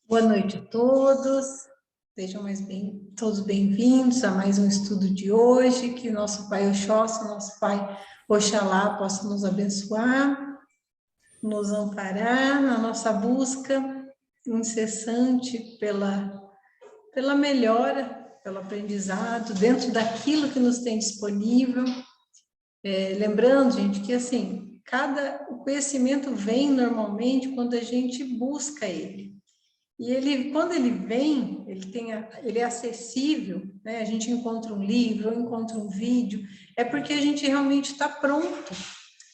Boa noite a todos, sejam todos bem-vindos a mais um estudo de hoje, que nosso Pai Oxóssi, nosso Pai Oxalá possa nos abençoar, nos amparar na nossa busca incessante pela melhora, pelo aprendizado, dentro daquilo que nos tem disponível. Lembrando, gente, que assim, o conhecimento vem normalmente quando a gente busca ele. E ele, quando ele vem, ele é acessível, né? A gente encontra um livro, ou encontra um vídeo, é porque a gente realmente está pronto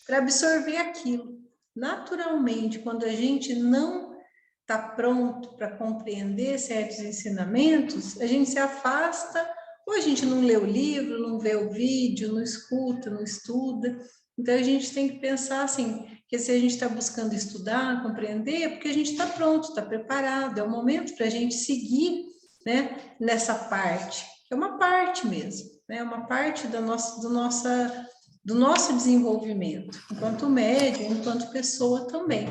para absorver aquilo. Naturalmente, quando a gente não está pronto para compreender certos ensinamentos, a gente se afasta, ou a gente não lê o livro, não vê o vídeo, não escuta, não estuda. Então, a gente tem que pensar assim, que se a gente está buscando estudar, compreender, é porque a gente está pronto, está preparado, é o momento para a gente seguir, né, nessa parte, que é uma parte mesmo, né, uma parte do nosso desenvolvimento, enquanto médium, enquanto pessoa também,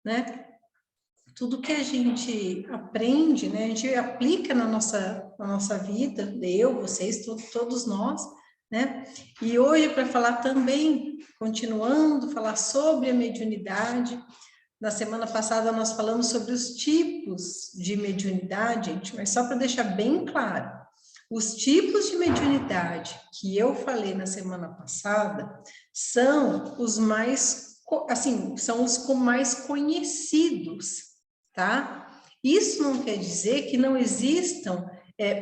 né? Tudo que a gente aprende, né, a gente aplica na nossa vida, eu, vocês, todos nós, né? E hoje, para falar também, continuando, falar sobre a mediunidade. Na semana passada nós falamos sobre os tipos de mediunidade, gente, mas só para deixar bem claro, os tipos de mediunidade que eu falei na semana passada são os mais, assim, são os mais conhecidos, tá? Isso não quer dizer que não existam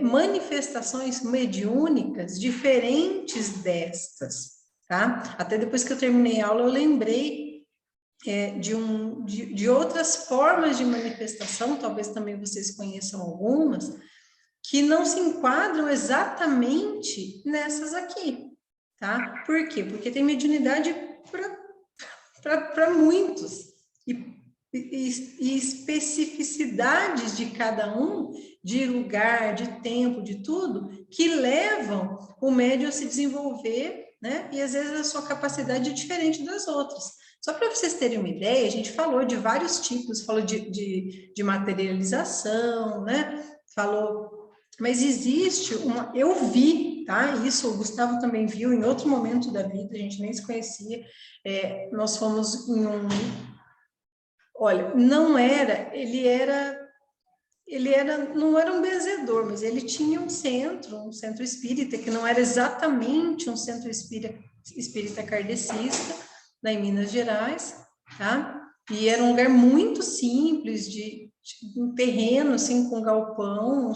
manifestações mediúnicas diferentes destas, tá? Até depois que eu terminei a aula, eu lembrei de outras formas de manifestação, talvez também vocês conheçam algumas, que não se enquadram exatamente nessas aqui, tá? Por quê? Porque tem mediunidade para muitos, e especificidades de cada um, de lugar, de tempo, de tudo, que levam o médium a se desenvolver, né? E às vezes a sua capacidade é diferente das outras. Só para vocês terem uma ideia, a gente falou de vários tipos, falou de materialização, né? Falou, mas existe uma, eu vi, tá? Isso o Gustavo também viu em outro momento da vida, a gente nem se conhecia. Nós fomos em um, olha, não era um benzedor, mas ele tinha um centro espírita, que não era exatamente um centro espírita kardecista, lá em Minas Gerais, tá? E era um lugar muito simples, de um terreno, assim, com galpão,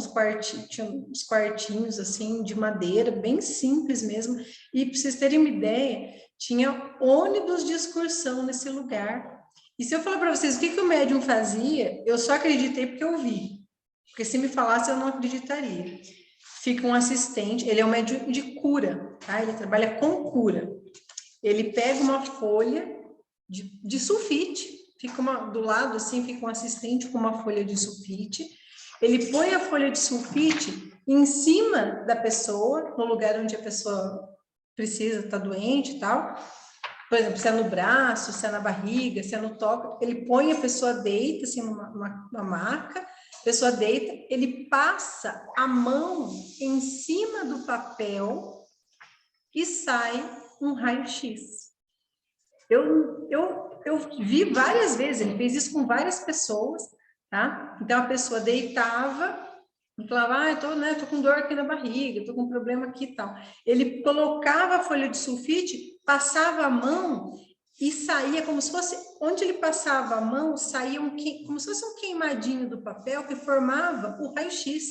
tinha uns quartinhos, assim, de madeira, bem simples mesmo. E, para vocês terem uma ideia, tinha ônibus de excursão nesse lugar. E se eu falar para vocês o que o médium fazia, eu só acreditei porque eu vi. Porque se me falasse, eu não acreditaria. Fica um assistente, ele é um médium de cura, tá? Ele trabalha com cura. Ele pega uma folha de sulfite, do lado assim, fica um assistente com uma folha de sulfite. Ele põe a folha de sulfite em cima da pessoa, no lugar onde a pessoa precisa, está doente e tal. Por exemplo, se é no braço, se é na barriga, se é no toque, ele põe a pessoa deita, assim, numa maca, a pessoa deita, ele passa a mão em cima do papel e sai um raio-x. Eu vi várias vezes, ele fez isso com várias pessoas, tá? Então, a pessoa deitava e falava, tô com dor aqui na barriga, tô com problema aqui e tal. Ele colocava a folha de sulfite, passava a mão e saía como se fosse, onde ele passava a mão, saía como se fosse um queimadinho do papel que formava o raio-x,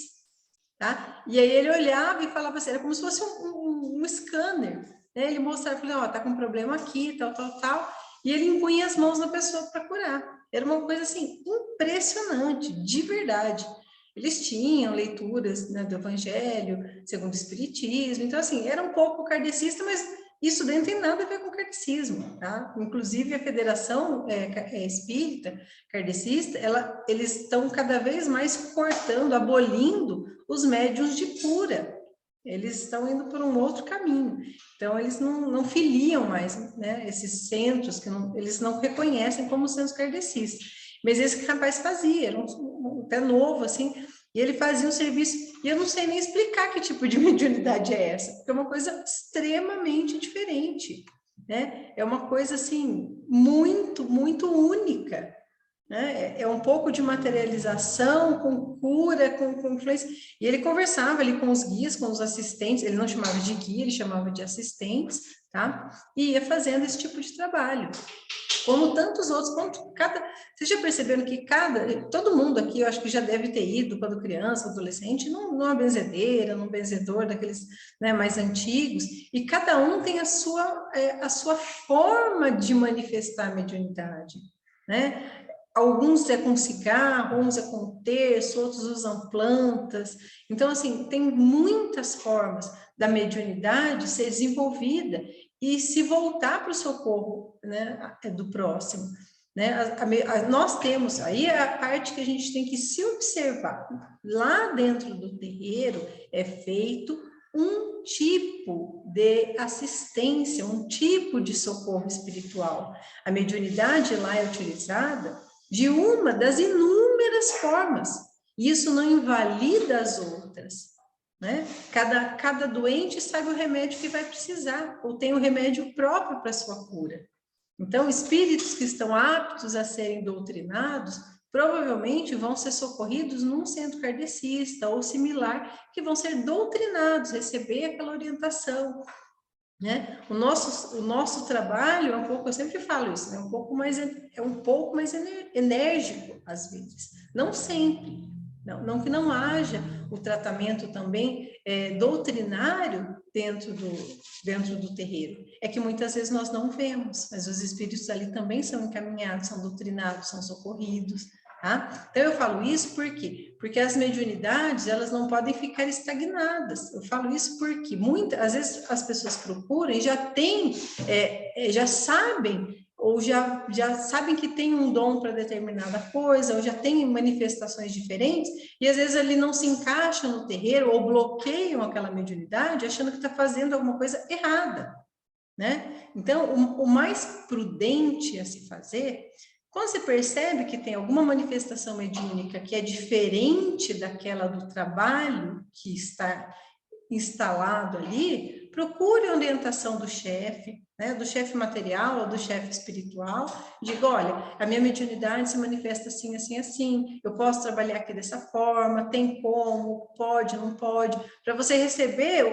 tá? E aí ele olhava e falava assim, era como se fosse um scanner, né? Ele mostrava, falava, tá com problema aqui, tal, tal, tal, e ele impunha as mãos na pessoa para curar. Era uma coisa assim, impressionante, de verdade. Eles tinham leituras, né, do Evangelho, segundo o Espiritismo, então assim, era um pouco kardecista, mas isso daí não tem nada a ver com o kardecismo, tá? Inclusive a Federação Espírita Kardecista, eles estão cada vez mais cortando, abolindo os médiuns de cura. Eles estão indo por um outro caminho. Então, eles não filiam mais, né, esses centros, eles não reconhecem como centros kardecistas. Mas esse rapaz fazia, era até novo, assim, e ele fazia um serviço, e eu não sei nem explicar que tipo de mediunidade é essa, porque é uma coisa extremamente diferente, né? É uma coisa, assim, muito, muito única, né? É um pouco de materialização, com cura, com influência. E ele conversava ali com os guias, com os assistentes, ele não chamava de guia, ele chamava de assistentes, tá? E ia fazendo esse tipo de trabalho. Como tantos outros, vocês já perceberam que todo mundo aqui, eu acho que já deve ter ido quando criança, adolescente, numa benzedeira, num benzedor daqueles, né, mais antigos, e cada um tem a sua forma de manifestar a mediunidade, né? Alguns é com cigarro, uns é com terço, outros usam plantas. Então, assim, tem muitas formas da mediunidade ser desenvolvida e se voltar para o socorro, né, do próximo. Né? Nós temos, aí é a parte que a gente tem que se observar. Lá dentro do terreiro é feito um tipo de assistência, um tipo de socorro espiritual. A mediunidade lá é utilizada de uma das inúmeras formas. Isso não invalida as outras, né? Cada doente sabe o remédio que vai precisar, ou tem o remédio próprio para a sua cura. Então, espíritos que estão aptos a serem doutrinados, provavelmente vão ser socorridos num centro kardecista ou similar, que vão ser doutrinados, receber aquela orientação, né? O nosso trabalho é um pouco, eu sempre falo isso, é um pouco mais enérgico às vezes, não sempre, não que não haja o tratamento também doutrinário dentro do terreiro, é que muitas vezes nós não vemos, mas os espíritos ali também são encaminhados, são doutrinados, são socorridos. Tá? Então eu falo isso por quê? Porque as mediunidades, elas não podem ficar estagnadas. Eu falo isso porque às vezes as pessoas procuram e já sabem, ou já sabem que tem um dom para determinada coisa, ou já tem manifestações diferentes, e às vezes ali não se encaixam no terreiro, ou bloqueiam aquela mediunidade, achando que está fazendo alguma coisa errada, né? Então, o mais prudente a se fazer, quando você percebe que tem alguma manifestação mediúnica que é diferente daquela do trabalho que está instalado ali, procure a orientação do chefe, né, do chefe material ou do chefe espiritual, diga, olha, a minha mediunidade se manifesta assim, assim, assim, eu posso trabalhar aqui dessa forma, tem como, pode, não pode, para você receber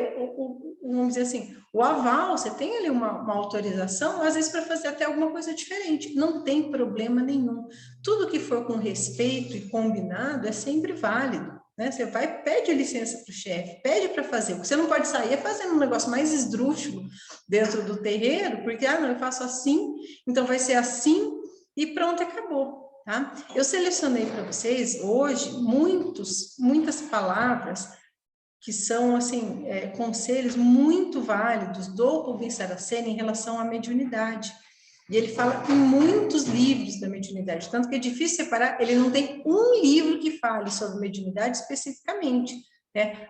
vamos dizer assim, o aval, você tem ali uma autorização, às vezes para fazer até alguma coisa diferente, não tem problema nenhum. Tudo que for com respeito e combinado é sempre válido. Né? Você vai, pede licença para o chefe, pede para fazer. Você não pode sair fazendo um negócio mais esdrúxulo dentro do terreiro, porque, não, eu faço assim, então vai ser assim e pronto, acabou. Tá? Eu selecionei para vocês hoje muitas palavras que são, assim, conselhos muito válidos do Rubens Saraceni em relação à mediunidade. E ele fala em muitos livros da mediunidade, tanto que é difícil separar, ele não tem um livro que fale sobre mediunidade especificamente. Né?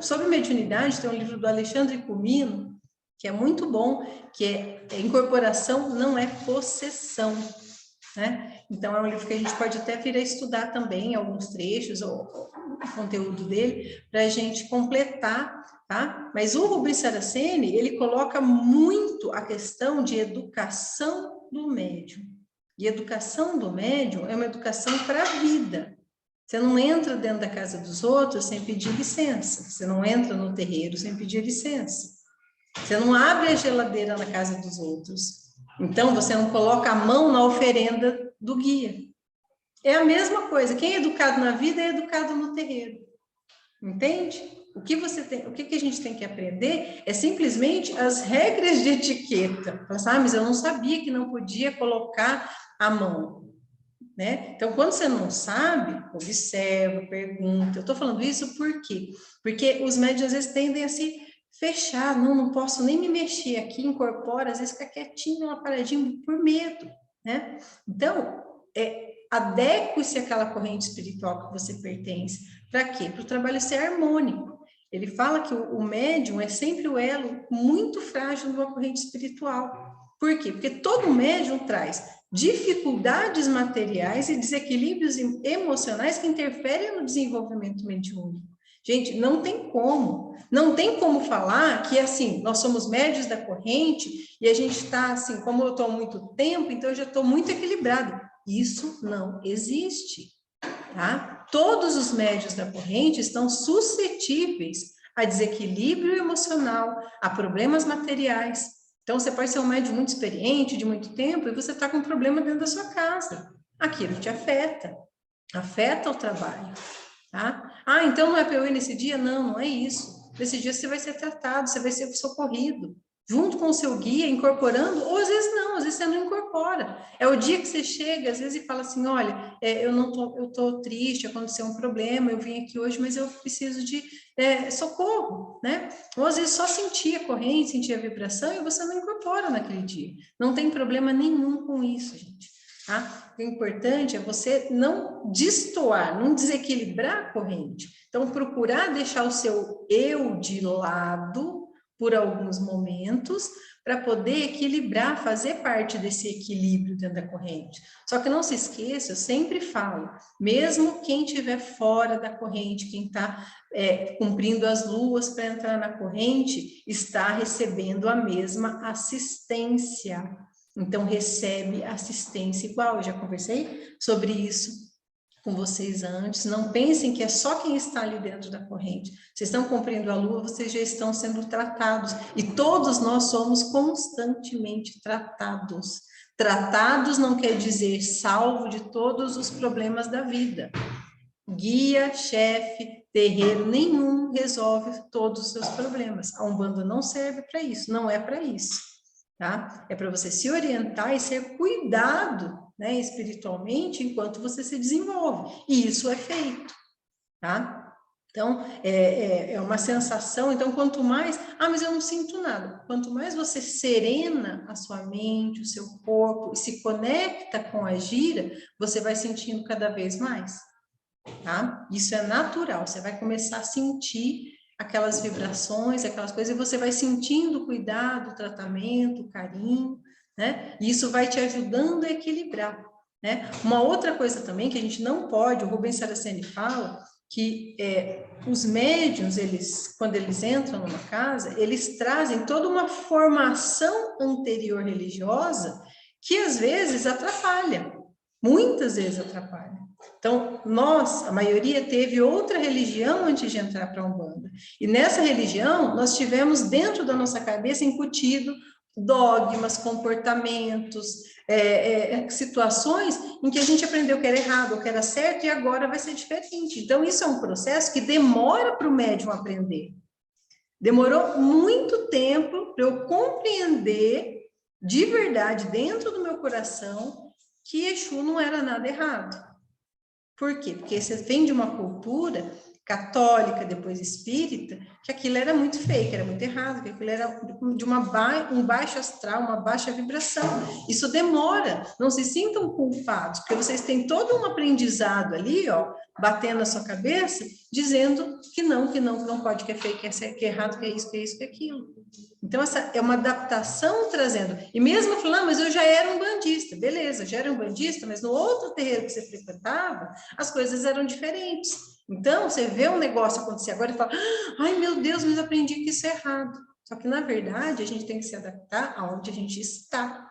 Sobre mediunidade, tem um livro do Alexandre Comino, que é muito bom, que é Incorporação não é possessão. Né? Então, é um livro que a gente pode até vir a estudar também, alguns trechos, ou o conteúdo dele, para a gente completar, tá? Mas o Rubens Saraceni, ele coloca muito a questão de educação do médium. E educação do médium é uma educação para a vida. Você não entra dentro da casa dos outros sem pedir licença. Você não entra no terreiro sem pedir licença. Você não abre a geladeira na casa dos outros. Então, você não coloca a mão na oferenda do guia. É a mesma coisa. Quem é educado na vida é educado no terreiro. Entende? O que a gente tem que aprender é simplesmente as regras de etiqueta. Mas eu não sabia que não podia colocar a mão. Né? Então, quando você não sabe, observa, pergunta. Eu estou falando isso por quê? Porque os médiuns, às vezes, tendem a se fechar. Não posso nem me mexer aqui, incorpora, às vezes fica quietinho, uma paradinha, por medo. Né? Então, adeque-se àquela corrente espiritual que você pertence. Para quê? Para o trabalho ser harmônico. Ele fala que o médium é sempre o elo muito frágil de uma corrente espiritual. Por quê? Porque todo médium traz dificuldades materiais e desequilíbrios emocionais que interferem no desenvolvimento mediúnico. Gente, não tem como falar que, assim, nós somos médios da corrente e a gente está, assim, como eu estou há muito tempo, então eu já estou muito equilibrado. Isso não existe, tá? Todos os médios da corrente estão suscetíveis a desequilíbrio emocional, a problemas materiais. Então, você pode ser um médium muito experiente, de muito tempo, e você está com um problema dentro da sua casa. Aquilo te afeta o trabalho. Tá? Ah, então não é para eu ir nesse dia? Não, não é isso. Nesse dia você vai ser tratado, você vai ser socorrido, junto com o seu guia, incorporando, ou às vezes não, às vezes você não incorpora. É o dia que você chega, às vezes, e fala assim, olha, eu tô triste, aconteceu um problema, eu vim aqui hoje, mas eu preciso de socorro, né? Ou às vezes só sentir a corrente, sentir a vibração, e você não incorpora naquele dia. Não tem problema nenhum com isso, gente. Tá? O importante é você não destoar, não desequilibrar a corrente. Então, procurar deixar o seu eu de lado por alguns momentos, para poder equilibrar, fazer parte desse equilíbrio dentro da corrente. Só que não se esqueça, eu sempre falo, mesmo quem estiver fora da corrente, quem está cumprindo as luas para entrar na corrente, está recebendo a mesma assistência. Então, recebe assistência igual. Eu já conversei sobre isso com vocês antes. Não pensem que é só quem está ali dentro da corrente. Vocês estão cumprindo a lua, vocês já estão sendo tratados. E todos nós somos constantemente tratados. Tratados não quer dizer salvo de todos os problemas da vida. Guia, chefe, terreiro nenhum resolve todos os seus problemas. A Umbanda não serve para isso, não é para isso. Tá? É para você se orientar e ser cuidado, né, espiritualmente enquanto você se desenvolve. E isso é feito, tá? Então, é uma sensação. Então, quanto mais... Ah, mas eu não sinto nada. Quanto mais você serena a sua mente, o seu corpo, e se conecta com a gira, você vai sentindo cada vez mais, tá? Isso é natural. Você vai começar a sentir aquelas vibrações, aquelas coisas, e você vai sentindo o cuidado, o tratamento, o carinho, né? E isso vai te ajudando a equilibrar, né? Uma outra coisa também que a gente não pode, o Rubens Saraceni fala, que os médiuns, quando eles entram numa casa, eles trazem toda uma formação anterior religiosa que às vezes atrapalha, muitas vezes atrapalha. Então, a maioria teve outra religião antes de entrar para a Umbanda. E nessa religião, nós tivemos dentro da nossa cabeça incutido dogmas, comportamentos, situações em que a gente aprendeu que era errado, que era certo, e agora vai ser diferente. Então, isso é um processo que demora para o médium aprender. Demorou muito tempo para eu compreender de verdade, dentro do meu coração, que Exu não era nada errado. Por quê? Porque você vem de uma cultura católica, depois espírita, que aquilo era muito fake, era muito errado, que aquilo era de um baixo astral, uma baixa vibração. Isso demora, não se sintam culpados, porque vocês têm todo um aprendizado ali, ó, batendo na sua cabeça, dizendo que não pode, que é fake, que é errado, que é isso, que é aquilo. Então, essa é uma adaptação trazendo. E mesmo falando, mas eu já era um bandista, beleza, já era um bandista, mas no outro terreiro que você frequentava, as coisas eram diferentes. Então, você vê um negócio acontecer agora e fala, ai meu Deus, mas eu aprendi que isso é errado. Só que, na verdade, a gente tem que se adaptar aonde a gente está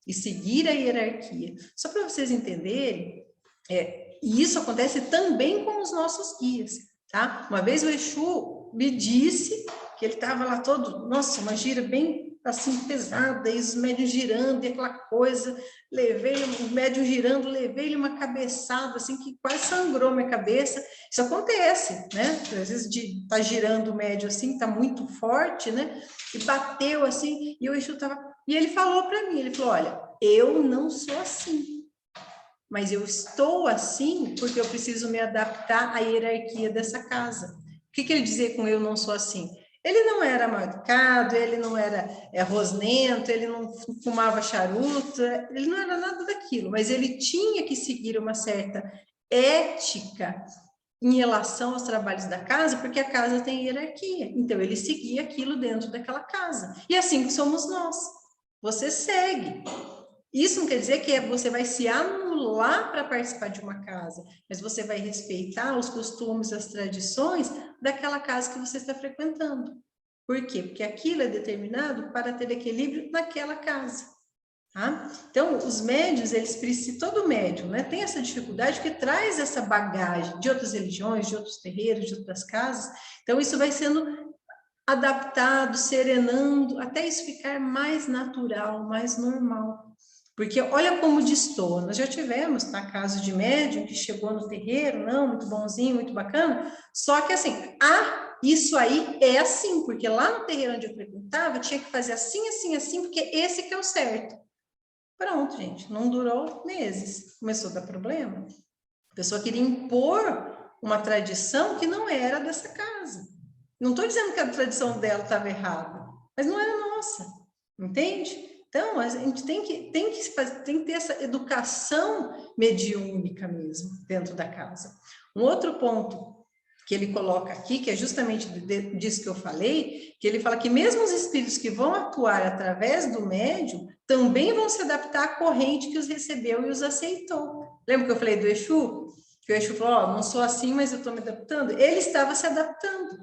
e seguir a hierarquia. Só para vocês entenderem, e isso acontece também com os nossos guias, tá? Uma vez o Exu me disse que ele estava lá todo, nossa, uma gira bem assim pesada, e os médios girando, e aquela coisa, o médium girando, levei-lhe uma cabeçada, assim, que quase sangrou minha cabeça. Isso acontece, né? Às vezes de tá girando o médium assim, tá muito forte, né? E bateu assim, e o Exu tava... E ele falou para mim, ele falou, olha, eu não sou assim, mas eu estou assim porque eu preciso me adaptar à hierarquia dessa casa. O que ele dizia com eu não sou assim? Ele não era mal educado, ele não era rosnento, ele não fumava charuto, ele não era nada daquilo, mas ele tinha que seguir uma certa ética em relação aos trabalhos da casa, porque a casa tem hierarquia. Então, ele seguia aquilo dentro daquela casa. E assim somos nós. você segue. Isso não quer dizer que você vai se anular para participar de uma casa, mas você vai respeitar os costumes, as tradições daquela casa que você está frequentando. Por quê? Porque aquilo é determinado para ter equilíbrio naquela casa. Tá? Então, os médiuns, eles precisam, todo médium, né, tem essa dificuldade que traz essa bagagem de outras religiões, de outros terreiros, de outras casas. Então, isso vai sendo adaptado, serenando, até isso ficar mais natural, mais normal. Porque olha como destoa. Nós já tivemos, tá, caso de médium que chegou no terreiro, não, muito bonzinho, muito bacana, só que assim, isso aí é assim, porque lá no terreiro onde eu frequentava, tinha que fazer assim, assim, assim, porque esse que é o certo. Pronto, gente, não durou meses, começou a dar problema. A pessoa queria impor uma tradição que não era dessa casa. Não estou dizendo que a tradição dela estava errada, mas não era nossa, entende? Então, a gente tem que ter essa educação mediúnica mesmo dentro da casa. Um outro ponto que ele coloca aqui, que é justamente disso que eu falei, que ele fala que mesmo os espíritos que vão atuar através do médium também vão se adaptar à corrente que os recebeu e os aceitou. Lembra que eu falei do Exu? Que o Exu falou, não sou assim, mas eu estou me adaptando. Ele estava se adaptando,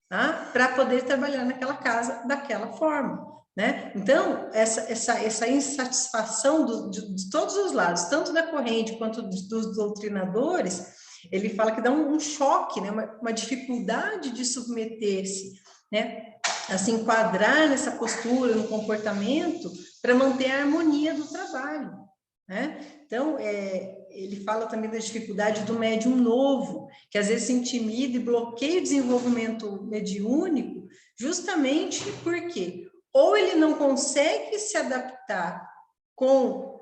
tá? Para poder trabalhar naquela casa daquela forma, né? Então, essa insatisfação de todos os lados, tanto da corrente quanto dos doutrinadores, ele fala que dá um choque, né? Uma dificuldade de submeter-se, né? A se enquadrar nessa postura, no comportamento, para manter a harmonia do trabalho, né? Então, ele fala também da dificuldade do médium novo, que às vezes se intimida e bloqueia o desenvolvimento mediúnico, justamente porque ou ele não consegue se adaptar com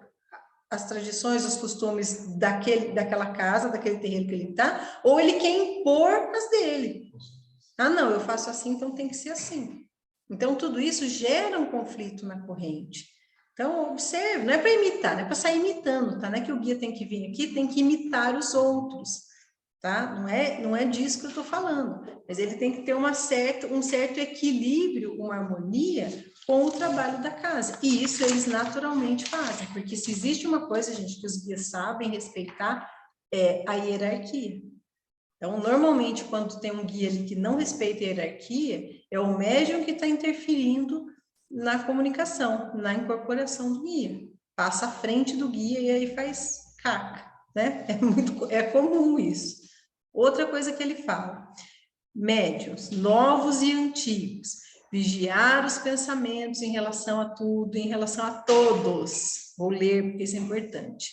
as tradições, os costumes daquela casa, daquele terreiro que ele está, ou ele quer impor as dele. Ah, não, eu faço assim, então tem que ser assim. Então, tudo isso gera um conflito na corrente. Então, observe, não é para imitar, não é para sair imitando, tá? Não é que o guia tem que vir aqui, tem que imitar os outros, tá? Não é disso que eu estou falando, mas ele tem que ter um certo equilíbrio, uma harmonia com o trabalho da casa, e isso eles naturalmente fazem, porque se existe uma coisa, gente, que os guias sabem respeitar, é a hierarquia. Então, normalmente, quando tem um guia ali que não respeita a hierarquia, é o médium que está interferindo na comunicação, na incorporação do guia. Passa à frente do guia e aí faz caca, né? É comum isso. Outra coisa que ele fala, médiuns, novos e antigos, vigiar os pensamentos em relação a tudo, em relação a todos. Vou ler porque isso é importante.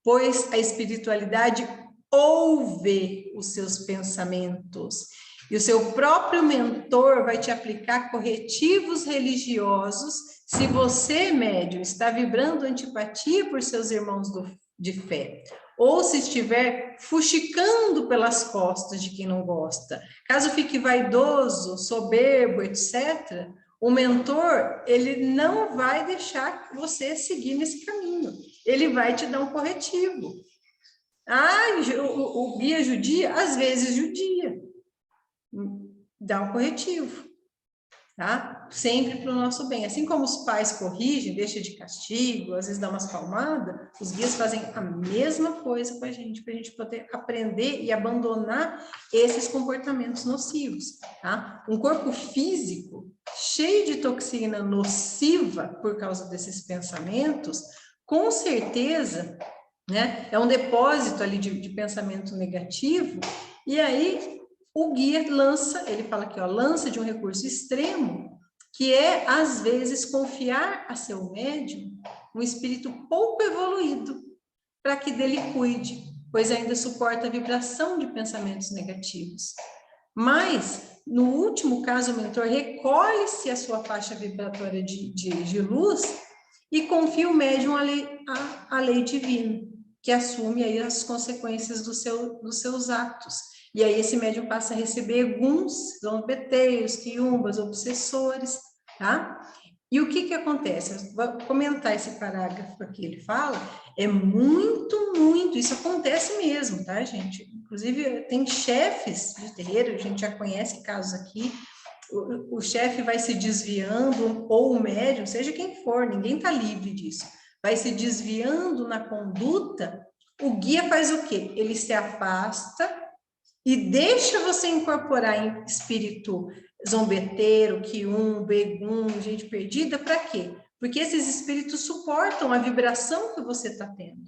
Pois a espiritualidade ouve os seus pensamentos e o seu próprio mentor vai te aplicar corretivos religiosos se você, médium, está vibrando antipatia por seus irmãos de fé, ou se estiver fuxicando pelas costas de quem não gosta. Caso fique vaidoso, soberbo, etc., o mentor, ele não vai deixar você seguir nesse caminho. Ele vai te dar um corretivo. O guia judia, às vezes judia. Dá um corretivo, tá? Sempre para o nosso bem. Assim como os pais corrigem, deixam de castigo, às vezes dá umas palmadas, os guias fazem a mesma coisa com a gente, para a gente poder aprender e abandonar esses comportamentos nocivos, tá? Um corpo físico cheio de toxina nociva por causa desses pensamentos, com certeza, né? É um depósito ali de pensamento negativo, e aí o guia lança, ele fala aqui, ó, lança de um recurso extremo, que é, às vezes, confiar a seu médium um espírito pouco evoluído, para que dele cuide, pois ainda suporta a vibração de pensamentos negativos. Mas, no último caso, o mentor recolhe-se a sua faixa vibratória de luz e confia o médium à lei divina, que assume aí as consequências dos seus atos. E aí esse médium passa a receber alguns zombeteiros, quiumbas, obsessores, tá? E o que acontece? Vou comentar esse parágrafo aqui, ele fala, é muito, isso acontece mesmo, tá, gente? Inclusive, tem chefes de terreiro, a gente já conhece casos aqui, o chefe vai se desviando, ou o médium, seja quem for, ninguém está livre disso, vai se desviando na conduta, o guia faz o quê? Ele se afasta e deixa você incorporar em espírito zombeteiro, quium, begum, gente perdida, para quê? Porque esses espíritos suportam a vibração que você está tendo.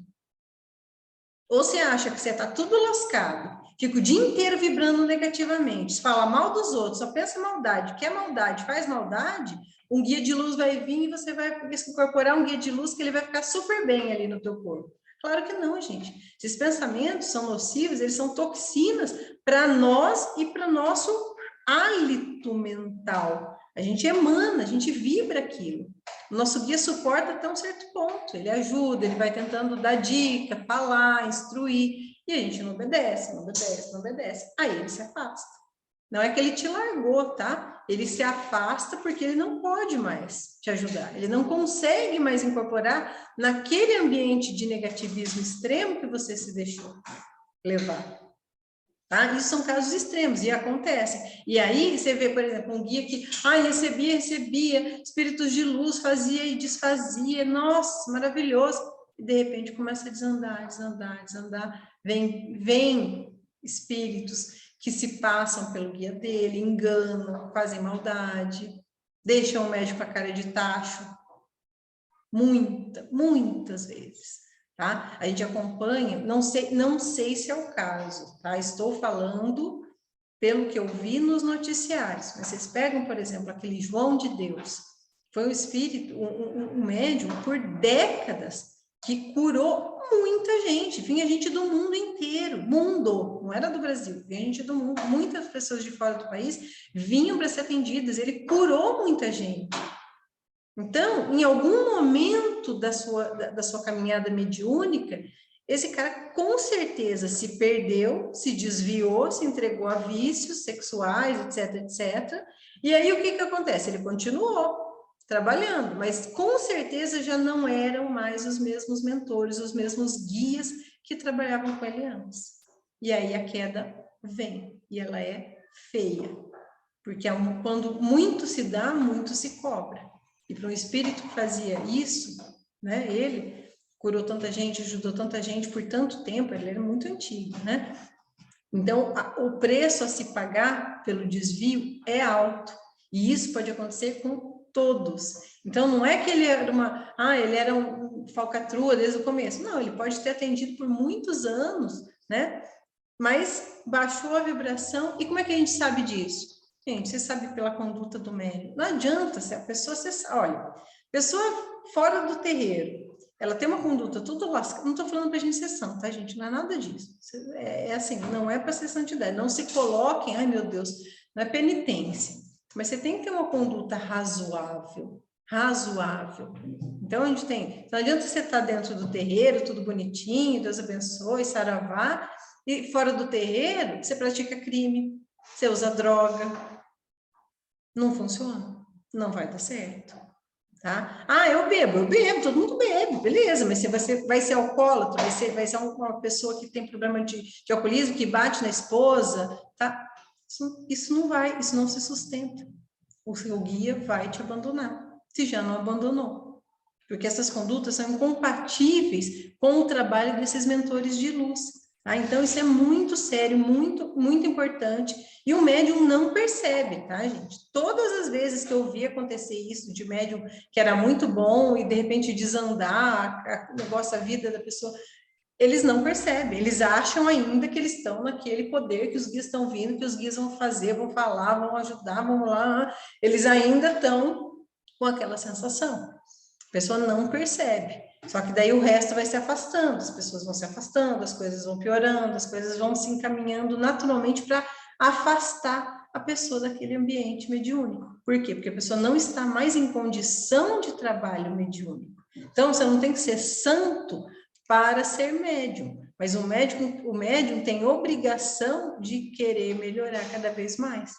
Ou você acha que você está tudo lascado, fica o dia inteiro vibrando negativamente, fala mal dos outros, só pensa maldade, quer maldade, faz maldade, um guia de luz vai vir e você vai incorporar um guia de luz que ele vai ficar super bem ali no teu corpo. Claro que não, gente. Esses pensamentos são nocivos, eles são toxinas para nós e para o nosso hálito mental. A gente emana, a gente vibra aquilo. O nosso guia suporta até um certo ponto. Ele ajuda, ele vai tentando dar dica, falar, instruir. E a gente não obedece, não obedece, não obedece. Aí ele se afasta. Não é que ele te largou, tá? Ele se afasta porque ele não pode mais te ajudar. Ele não consegue mais incorporar naquele ambiente de negativismo extremo que você se deixou levar. Tá? Isso são casos extremos e acontecem. E aí você vê, por exemplo, um guia que recebia, espíritos de luz, fazia e desfazia, nossa, maravilhoso. E de repente começa a desandar. Vem espíritos que se passam pelo guia dele, enganam, fazem maldade, deixam o médico com a cara de tacho. Muitas vezes. Tá? A gente acompanha, não sei se é o caso, tá? Estou falando pelo que eu vi nos noticiários, mas vocês pegam, por exemplo, aquele João de Deus, foi um espírito, um médium por décadas, que curou muita gente, vinha gente do mundo inteiro, não era do Brasil, vinha gente do mundo, muitas pessoas de fora do país vinham para ser atendidas, ele curou muita gente. Então, em algum momento da sua caminhada mediúnica, esse cara com certeza se perdeu, se desviou, se entregou a vícios sexuais, etc. E aí o que acontece? Ele continuou trabalhando, mas com certeza já não eram mais os mesmos mentores, os mesmos guias que trabalhavam com ele antes. E aí a queda vem, e ela é feia, porque quando muito se dá, muito se cobra. E para um espírito que fazia isso, né, ele curou tanta gente, ajudou tanta gente por tanto tempo, ele era muito antigo, né? Então, o preço a se pagar pelo desvio é alto. E isso pode acontecer com todos. Então, não é que ele era um falcatrua desde o começo. Não, ele pode ter atendido por muitos anos, né? Mas baixou a vibração. E como é que a gente sabe disso? Gente, você sabe pela conduta do médium. Não adianta, se a pessoa... Olha, pessoa fora do terreiro, ela tem uma conduta tudo lascada. Não estou falando para a gente ser santo, tá, gente? Não é nada disso. É assim, não é para ser santidade. Não se coloquem, ai meu Deus, não é penitência. Mas você tem que ter uma conduta razoável. Razoável. Então, a gente tem... Não adianta você estar dentro do terreiro, tudo bonitinho, Deus abençoe, saravá, e fora do terreiro, você pratica crime, você usa droga. Não funciona. Não vai dar certo. Tá? Eu bebo, todo mundo bebe, beleza, mas você vai ser alcoólatra, vai ser uma pessoa que tem problema de alcoolismo, que bate na esposa, tá? Isso não vai, isso não se sustenta. O seu guia vai te abandonar, se já não abandonou. Porque essas condutas são incompatíveis com o trabalho desses mentores de luz. Tá? Então, isso é muito sério, muito, muito importante. E o médium não percebe, tá, gente? Todas as vezes que eu vi acontecer isso de médium que era muito bom e de repente desandar o negócio, a vida da pessoa, eles não percebem. Eles acham ainda que eles estão naquele poder, que os guias estão vindo, que os guias vão fazer, vão falar, vão ajudar, vão lá. Eles ainda estão com aquela sensação. A pessoa não percebe. Só que daí o resto vai se afastando, as pessoas vão se afastando, as coisas vão piorando, as coisas vão se encaminhando naturalmente para afastar a pessoa daquele ambiente mediúnico. Por quê? Porque a pessoa não está mais em condição de trabalho mediúnico. Então, você não tem que ser santo para ser médium, mas o médium tem obrigação de querer melhorar cada vez mais.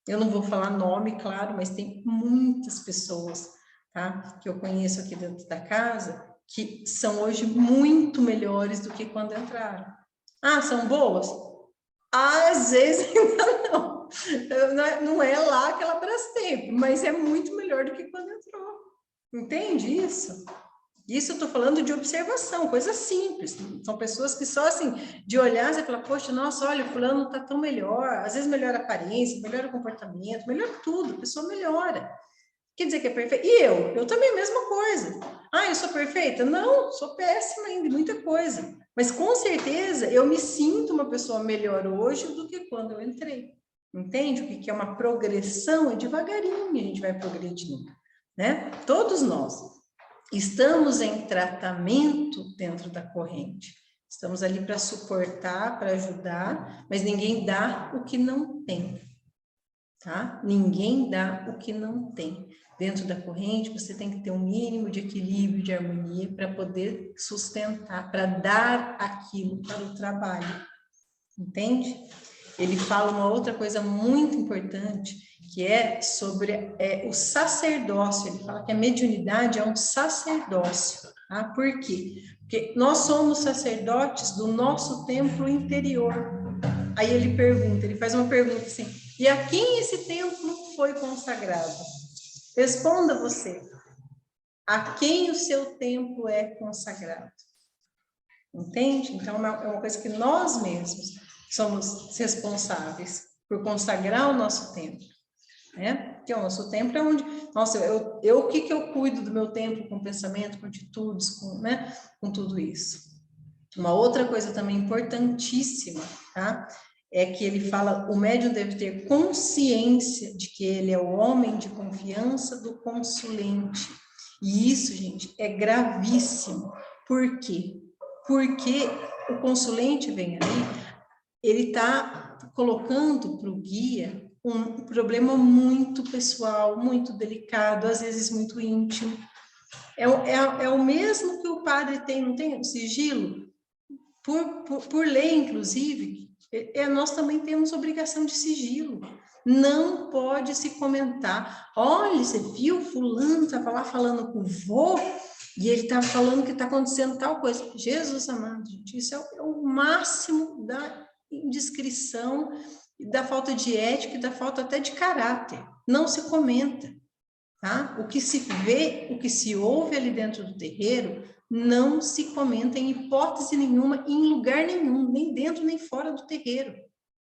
Eu não vou falar nome, claro, mas tem muitas pessoas, tá, que eu conheço aqui dentro da casa, que são hoje muito melhores do que quando entraram. São boas? Às vezes ainda não. Não é lá aquela Brastemp, mas é muito melhor do que quando entrou. Entende isso? Isso eu estou falando de observação, coisa simples. São pessoas que só assim, de olhar, você fala, poxa, nossa, olha, o fulano está tão melhor. Às vezes melhora a aparência, melhora o comportamento, melhora tudo, a pessoa melhora. Quer dizer que é perfeita? E eu? Eu também, mesma coisa. Ah, eu sou perfeita? Não, sou péssima ainda, muita coisa. Mas com certeza eu me sinto uma pessoa melhor hoje do que quando eu entrei. Entende? O que é uma progressão? É devagarinho a gente vai progredindo, né? Todos nós estamos em tratamento dentro da corrente. Estamos ali para suportar, para ajudar, mas ninguém dá o que não tem, tá? Ninguém dá o que não tem. Dentro da corrente, você tem que ter um mínimo de equilíbrio, de harmonia, para poder sustentar, para dar aquilo para o trabalho. Entende? Ele fala uma outra coisa muito importante, que é sobre o sacerdócio. Ele fala que a mediunidade é um sacerdócio. Tá? Por quê? Porque nós somos sacerdotes do nosso templo interior. Aí ele pergunta, ele faz uma pergunta assim, e a quem esse templo foi consagrado? Responda você. A quem o seu templo é consagrado? Entende? Então, é uma coisa que nós mesmos somos responsáveis por consagrar o nosso templo, né? Que o nosso templo é onde, nossa, o que eu cuido do meu templo com pensamento, com atitudes, com, né? Com tudo isso. Uma outra coisa também importantíssima, tá? É que ele fala, o médium deve ter consciência de que ele é o homem de confiança do consulente. E isso, gente, é gravíssimo. Por quê? Porque o consulente vem ali, ele está colocando para o guia um problema muito pessoal, muito delicado, às vezes muito íntimo. É o mesmo que o padre tem, não tem sigilo? Por lei, inclusive, nós também temos obrigação de sigilo. Não pode se comentar. Olha, você viu fulano, estava lá falando com o vô, e ele estava falando que está acontecendo tal coisa. Jesus amado, gente, isso é o máximo da indiscrição, da falta de ética e da falta até de caráter. Não se comenta. Tá? O que se vê, o que se ouve ali dentro do terreiro, não se comenta em hipótese nenhuma, em lugar nenhum, nem dentro nem fora do terreiro.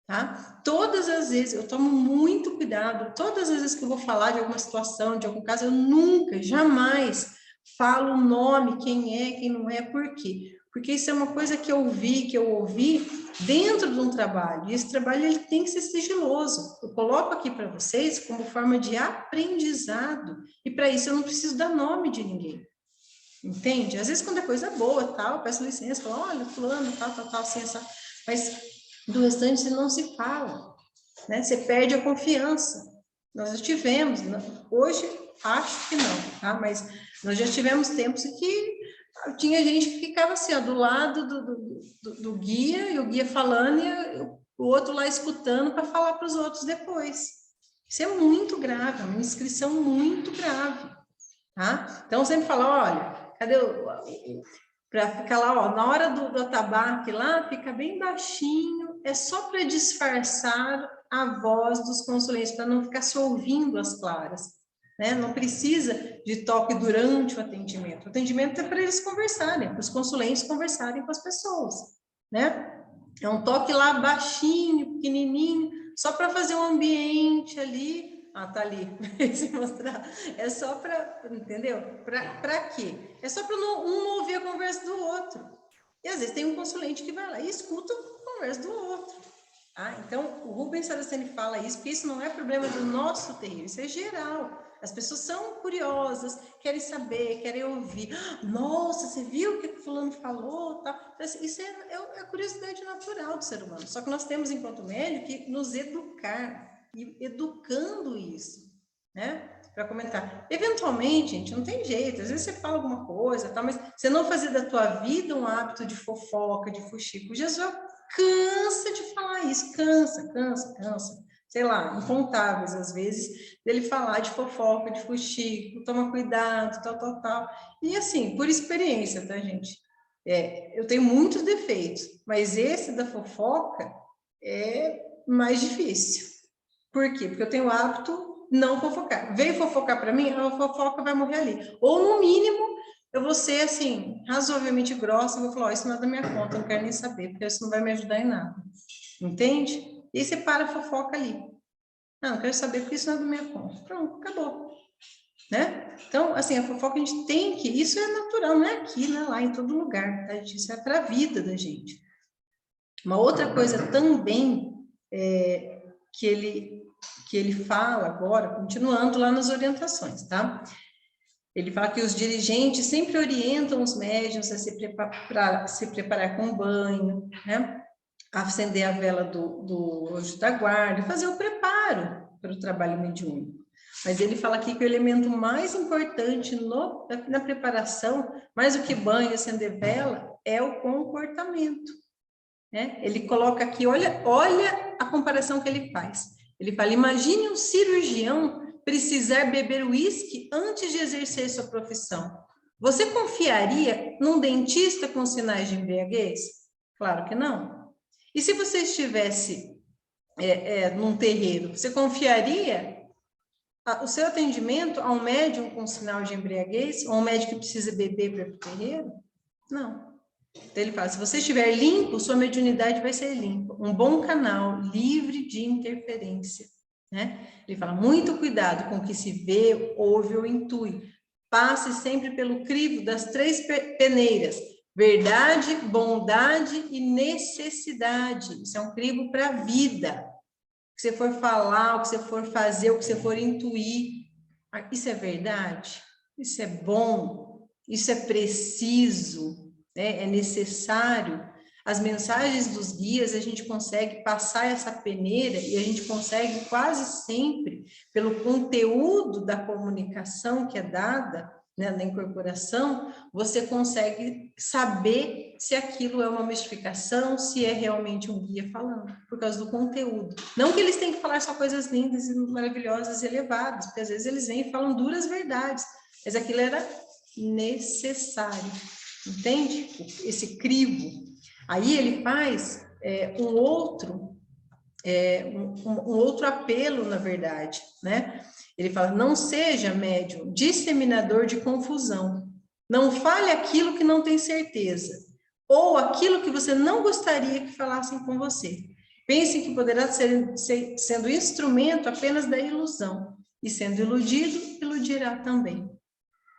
Tá? Todas as vezes, eu tomo muito cuidado, todas as vezes que eu vou falar de alguma situação, de algum caso, eu nunca, jamais falo o nome, quem é, quem não é, por quê? Porque isso é uma coisa que eu vi, que eu ouvi dentro de um trabalho, e esse trabalho ele tem que ser sigiloso. Eu coloco aqui para vocês como forma de aprendizado, e para isso eu não preciso dar nome de ninguém. Entende? Às vezes quando é coisa boa, tal, eu peço licença, falo, olha, fulano, tal, assim, essa... mas do restante não se fala, né? Você perde a confiança. Nós já tivemos, hoje acho que não, tá? Mas nós já tivemos tempos em que tinha gente que ficava assim, ó, do lado do guia, e o guia falando, e o outro lá escutando para falar para os outros depois. Isso é muito grave, é uma inscrição muito grave, tá? Então, sempre fala, olha, cadê para ficar lá, ó, na hora do atabaque lá, fica bem baixinho, é só para disfarçar a voz dos consulentes, para não ficar se ouvindo as claras, né? Não precisa de toque durante o atendimento. O atendimento é para eles conversarem, para os consulentes conversarem com as pessoas, né? É um toque lá baixinho, pequenininho, só para fazer um ambiente ali. Ah, tá ali, se mostrar. É só para, entendeu? Para quê? É só para um ouvir a conversa do outro. E às vezes tem um consulente que vai lá e escuta a conversa do outro. Ah, então, o Rubens Saraceni fala isso, porque isso não é problema do nosso terreiro, isso é geral. As pessoas são curiosas, querem saber, querem ouvir. Nossa, você viu o que o fulano falou? Tá? Isso é a curiosidade natural do ser humano. Só que nós temos, enquanto médico, que nos educar, e educando isso, né? Para comentar. Eventualmente, gente, não tem jeito. Às vezes você fala alguma coisa, tá? Mas você não fazer da tua vida um hábito de fofoca, de fuxico. Jesus cansa de falar isso, cansa. Sei lá, incontáveis às vezes, dele falar de fofoca, de fuxico, toma cuidado, tal. E assim, por experiência, tá, gente? Eu tenho muitos defeitos, mas esse da fofoca, é mais difícil. Por quê? Porque eu tenho o hábito não fofocar. Veio fofocar para mim, a fofoca vai morrer ali. Ou, no mínimo, eu vou ser, assim, razoavelmente grossa, eu vou falar, isso não é da minha conta, eu não quero nem saber, porque isso não vai me ajudar em nada. Entende? E aí você para a fofoca ali. Não quero saber porque isso não é da minha conta. Pronto, acabou. Né? Então, assim, a fofoca a gente tem que... Isso é natural, não é aqui, não é lá, em todo lugar, tá? Isso é para a vida da gente. Uma outra coisa também que ele fala agora, continuando lá nas orientações, tá? Ele fala que os dirigentes sempre orientam os médiuns a se preparar com banho, né? Acender a vela do anjo da guarda, fazer o preparo para o trabalho mediúnico. Mas ele fala aqui que o elemento mais importante na preparação, mais do que banho e acender vela, é o comportamento. Né? Ele coloca aqui, olha a comparação que ele faz. Ele fala, imagine um cirurgião precisar beber uísque antes de exercer sua profissão. Você confiaria num dentista com sinais de embriaguez? Claro que não. E se você estivesse num terreiro, você confiaria o seu atendimento a um médium com sinal de embriaguez, ou um médico que precisa beber para ir para o terreiro? Não. Então ele fala, se você estiver limpo, sua mediunidade vai ser limpa. Um bom canal, livre de interferência. Né? Ele fala, muito cuidado com o que se vê, ouve ou intui. Passe sempre pelo crivo das 3 peneiras. Verdade, bondade e necessidade. Isso é um crivo para a vida. O que você for falar, o que você for fazer, o que você for intuir. Isso é verdade? Isso é bom? Isso é preciso? É necessário? As mensagens dos guias, a gente consegue passar essa peneira e a gente consegue quase sempre, pelo conteúdo da comunicação que é dada, né, na incorporação, você consegue saber se aquilo é uma mistificação, se é realmente um guia falando, por causa do conteúdo. Não que eles tenham que falar só coisas lindas e maravilhosas e elevadas, porque às vezes eles vêm e falam duras verdades, mas aquilo era necessário. Entende? Esse crivo. Aí ele faz um outro apelo, na verdade, né? Ele fala, não seja médium disseminador de confusão. Não fale aquilo que não tem certeza, ou aquilo que você não gostaria que falassem com você. Pense que poderá ser sendo instrumento apenas da ilusão, e sendo iludido, iludirá também.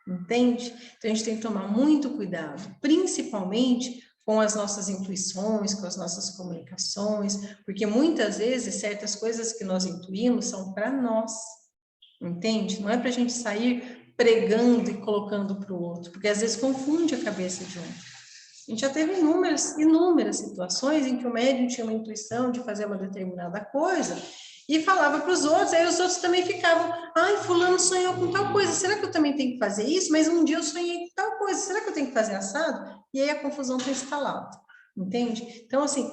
Entende? Então, a gente tem que tomar muito cuidado, principalmente com as nossas intuições, com as nossas comunicações, porque muitas vezes certas coisas que nós intuímos são para nós, entende? Não é para a gente sair pregando e colocando para o outro, porque às vezes confunde a cabeça de um. A gente já teve inúmeras situações em que o médium tinha uma intuição de fazer uma determinada coisa e falava para os outros, aí os outros também ficavam, ai, fulano sonhou com tal coisa, será que eu também tenho que fazer isso? Mas um dia eu sonhei com tal coisa, será que eu tenho que fazer assado? E aí a confusão está instalada, entende? Então, assim,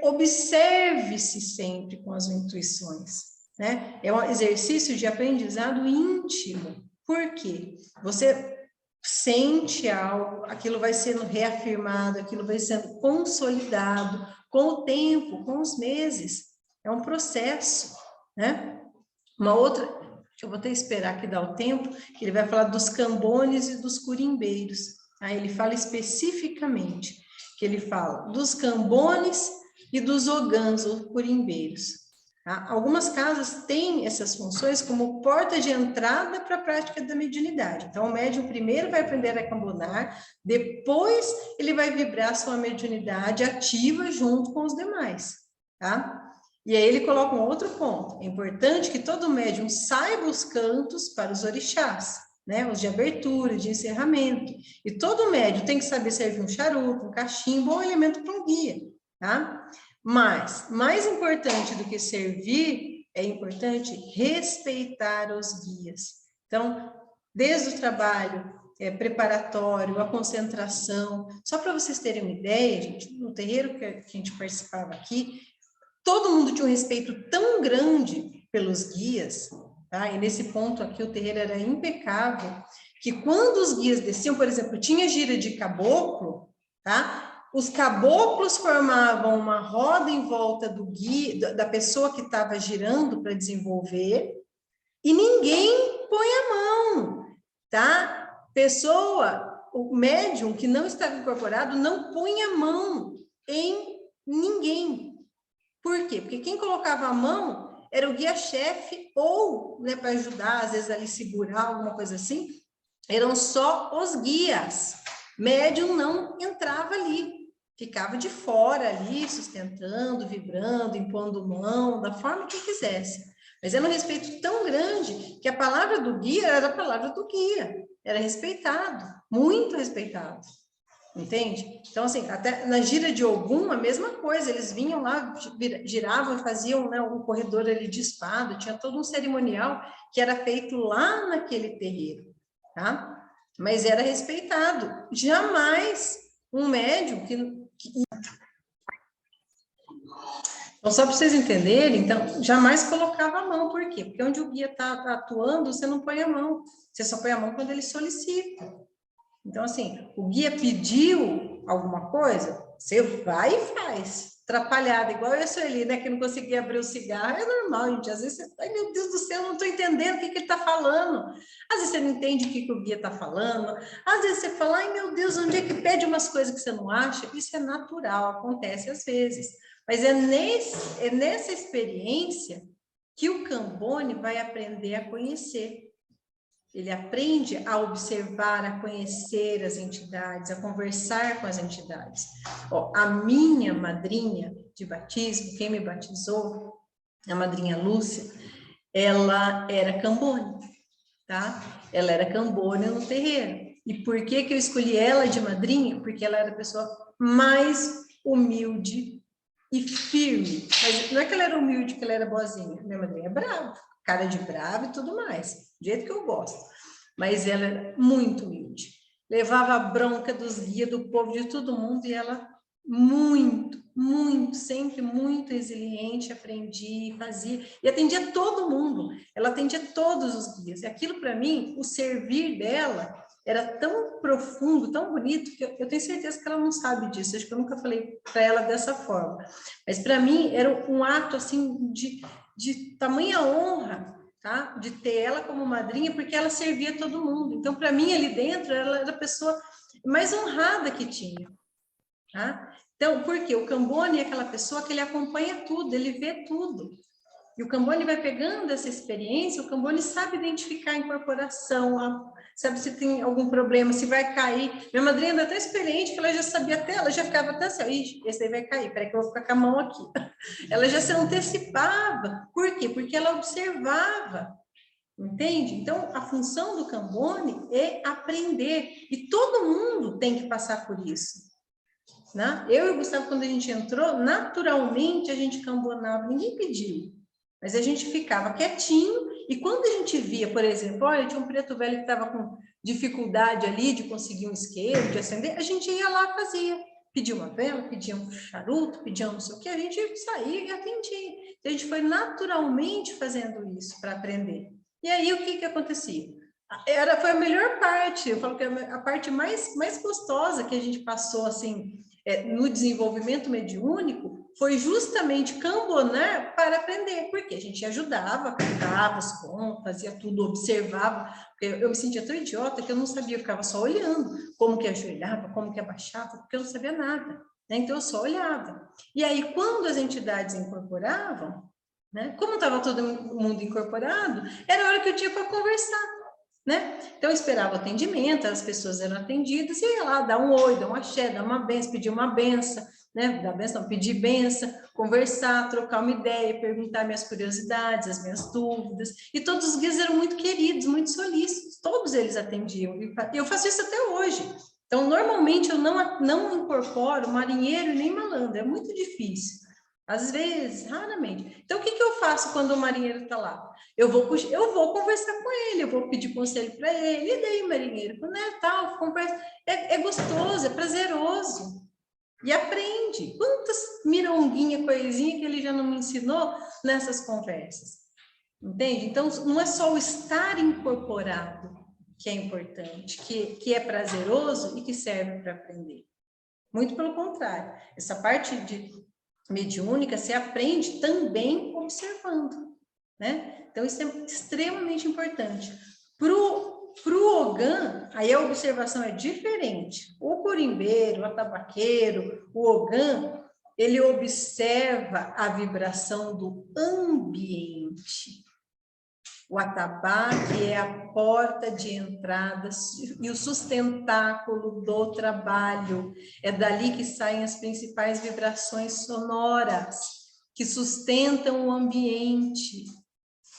observe-se sempre com as intuições, né? É um exercício de aprendizado íntimo. Por quê? Você sente algo, aquilo vai sendo reafirmado, aquilo vai sendo consolidado com o tempo, com os meses. É um processo, né? Uma outra, eu vou até esperar que dá o tempo, que ele vai falar dos cambones e dos curimbeiros. Aí ele fala especificamente, que ele fala dos cambones e dos ogãs, ou curimbeiros. Tá? Algumas casas têm essas funções como porta de entrada para a prática da mediunidade. Então, o médium primeiro vai aprender a cambonar, depois ele vai vibrar sua mediunidade ativa junto com os demais, tá? E aí ele coloca um outro ponto. É importante que todo médium saiba os cantos para os orixás, né? Os de abertura, de encerramento. E todo médium tem que saber servir um charuto, um cachimbo ou um elemento para um guia, tá? Mas, mais importante do que servir, é importante respeitar os guias. Então, desde o trabalho preparatório, a concentração, só para vocês terem uma ideia, gente, no terreiro que a gente participava aqui, todo mundo tinha um respeito tão grande pelos guias, tá? E nesse ponto aqui o terreiro era impecável, que quando os guias desciam, por exemplo, tinha gira de caboclo, tá? os caboclos formavam uma roda em volta do guia, da pessoa que estava girando para desenvolver, e ninguém põe a mão, tá? O médium que não estava incorporado não põe a mão em ninguém. Por quê? Porque quem colocava a mão era o guia-chefe, ou, né, para ajudar, às vezes, ali segurar alguma coisa assim, eram só os guias. Médium não entrava ali, ficava de fora ali, sustentando, vibrando, impondo mão, da forma que quisesse. Mas era um respeito tão grande que a palavra do guia era a palavra do guia, era respeitado, muito respeitado. Entende? Então, assim, até na gira de Ogum, a mesma coisa, eles vinham lá, giravam e faziam, né, um corredor ali de espada, tinha todo um cerimonial que era feito lá naquele terreiro, tá? Mas era respeitado. Jamais um médium Então, só para vocês entenderem, então, jamais colocava a mão. Por quê? Porque onde o guia está atuando, você não põe a mão. Você só põe a mão quando ele solicita. Então, assim, o guia pediu alguma coisa, você vai e faz. Atrapalhada, igual eu sou ali, né, que não conseguia abrir o cigarro, é normal, gente. Às vezes você, ai meu Deus do céu, não estou entendendo o que ele está falando. Às vezes você não entende o que o guia está falando. Às vezes você fala, ai meu Deus, onde é que pede umas coisas que você não acha? Isso é natural, acontece às vezes. Mas é nessa experiência que o Cambone vai aprender a conhecer. Ele aprende a observar, a conhecer as entidades, a conversar com as entidades. Ó, a minha madrinha de batismo, quem me batizou, a madrinha Lúcia, ela era Cambone, tá? Ela era Cambone no terreiro. E por que eu escolhi ela de madrinha? Porque ela era a pessoa mais humilde e firme. Mas não é que ela era humilde, que ela era boazinha. Minha madrinha é brava, cara de brava e tudo mais, do jeito que eu gosto. Mas ela era muito humilde. Levava a bronca dos guias, do povo, de todo mundo, e ela muito, sempre muito resiliente, aprendia, fazia, e atendia todo mundo. Ela atendia todos os guias. E aquilo, para mim, o servir dela era tão profundo, tão bonito, que eu tenho certeza que ela não sabe disso. Acho que eu nunca falei para ela dessa forma. Mas, para mim, era um ato, assim, de tamanha honra, tá? De ter ela como madrinha, porque ela servia todo mundo. Então, para mim, ali dentro, ela era a pessoa mais honrada que tinha, tá? Então, por quê? O Cambone é aquela pessoa que ele acompanha tudo, ele vê tudo. E o Cambone vai pegando essa experiência, o Cambone sabe identificar a incorporação, sabe se tem algum problema, se vai cair. Minha madrinha era tão experiente que ela já sabia até, ela já ficava até assim, ixi, esse aí vai cair, peraí que eu vou ficar com a mão aqui. Ela já se antecipava. Por quê? Porque ela observava. Entende? Então, a função do Cambone é aprender. E todo mundo tem que passar por isso. Né? Eu e o Gustavo, quando a gente entrou, naturalmente a gente cambonava, ninguém pediu. Mas a gente ficava quietinho, e quando a gente via, por exemplo, olha, tinha um preto velho que estava com dificuldade ali de conseguir um isqueiro, de acender, a gente ia lá, fazia. Pedia uma vela, pedia um charuto, pedia não sei o que, a gente saía e atendia. Então, a gente foi naturalmente fazendo isso para aprender. E aí, o que acontecia? Foi a melhor parte, eu falo que a parte mais gostosa que a gente passou, assim, no desenvolvimento mediúnico, foi justamente cambonar para aprender, porque a gente ajudava, cantava as contas, fazia tudo, observava, eu me sentia tão idiota que eu não sabia, eu ficava só olhando como que ajoelhava, como que abaixava, porque eu não sabia nada, né? Então eu só olhava. E aí, quando as entidades incorporavam, né, como estava todo mundo incorporado, era a hora que eu tinha para conversar. Né? Então, eu esperava o atendimento, as pessoas eram atendidas, e ia lá, dar um oi, dar um axé, dar uma benção, pedir uma benção, né? Dar benção, não, pedir benção, conversar, trocar uma ideia, perguntar minhas curiosidades, as minhas dúvidas, e todos os guias eram muito queridos, muito solícitos, todos eles atendiam, e eu faço isso até hoje. Então, normalmente, eu não incorporo marinheiro nem malandro, é muito difícil. Às vezes, raramente. Então, o que eu faço quando o marinheiro está lá? Eu vou conversar com ele, eu vou pedir conselho para ele. E daí, marinheiro? Né, tal, conversa. É gostoso, é prazeroso. E aprende. Quantas mironguinhas, coisinhas que ele já não me ensinou nessas conversas? Entende? Então, não é só o estar incorporado que é importante, que é prazeroso e que serve para aprender. Muito pelo contrário. Essa parte de mediúnica se aprende também observando, né? Então, isso é extremamente importante. Pro Ogã, aí a observação é diferente. O curimbeiro, o atabaqueiro, o Ogã, ele observa a vibração do ambiente. O atabaque é a porta de entrada e o sustentáculo do trabalho. É dali que saem as principais vibrações sonoras, que sustentam o ambiente.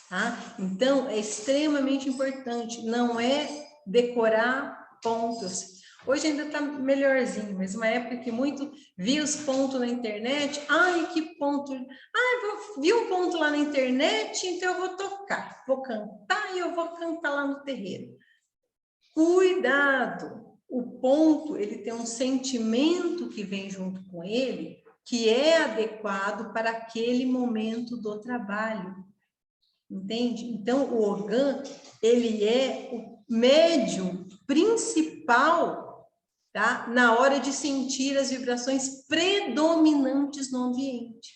Tá? Então, é extremamente importante, não é decorar pontos. Hoje ainda está melhorzinho, mas uma época que muito via os pontos na internet, ai, que ponto, ai, vi um ponto lá na internet, então eu vou tocar, vou cantar e eu vou cantar lá no terreiro. Cuidado! O ponto, ele tem um sentimento que vem junto com ele, que é adequado para aquele momento do trabalho. Entende? Então, o Ogã, ele é o médium principal, tá? Na hora de sentir as vibrações predominantes no ambiente.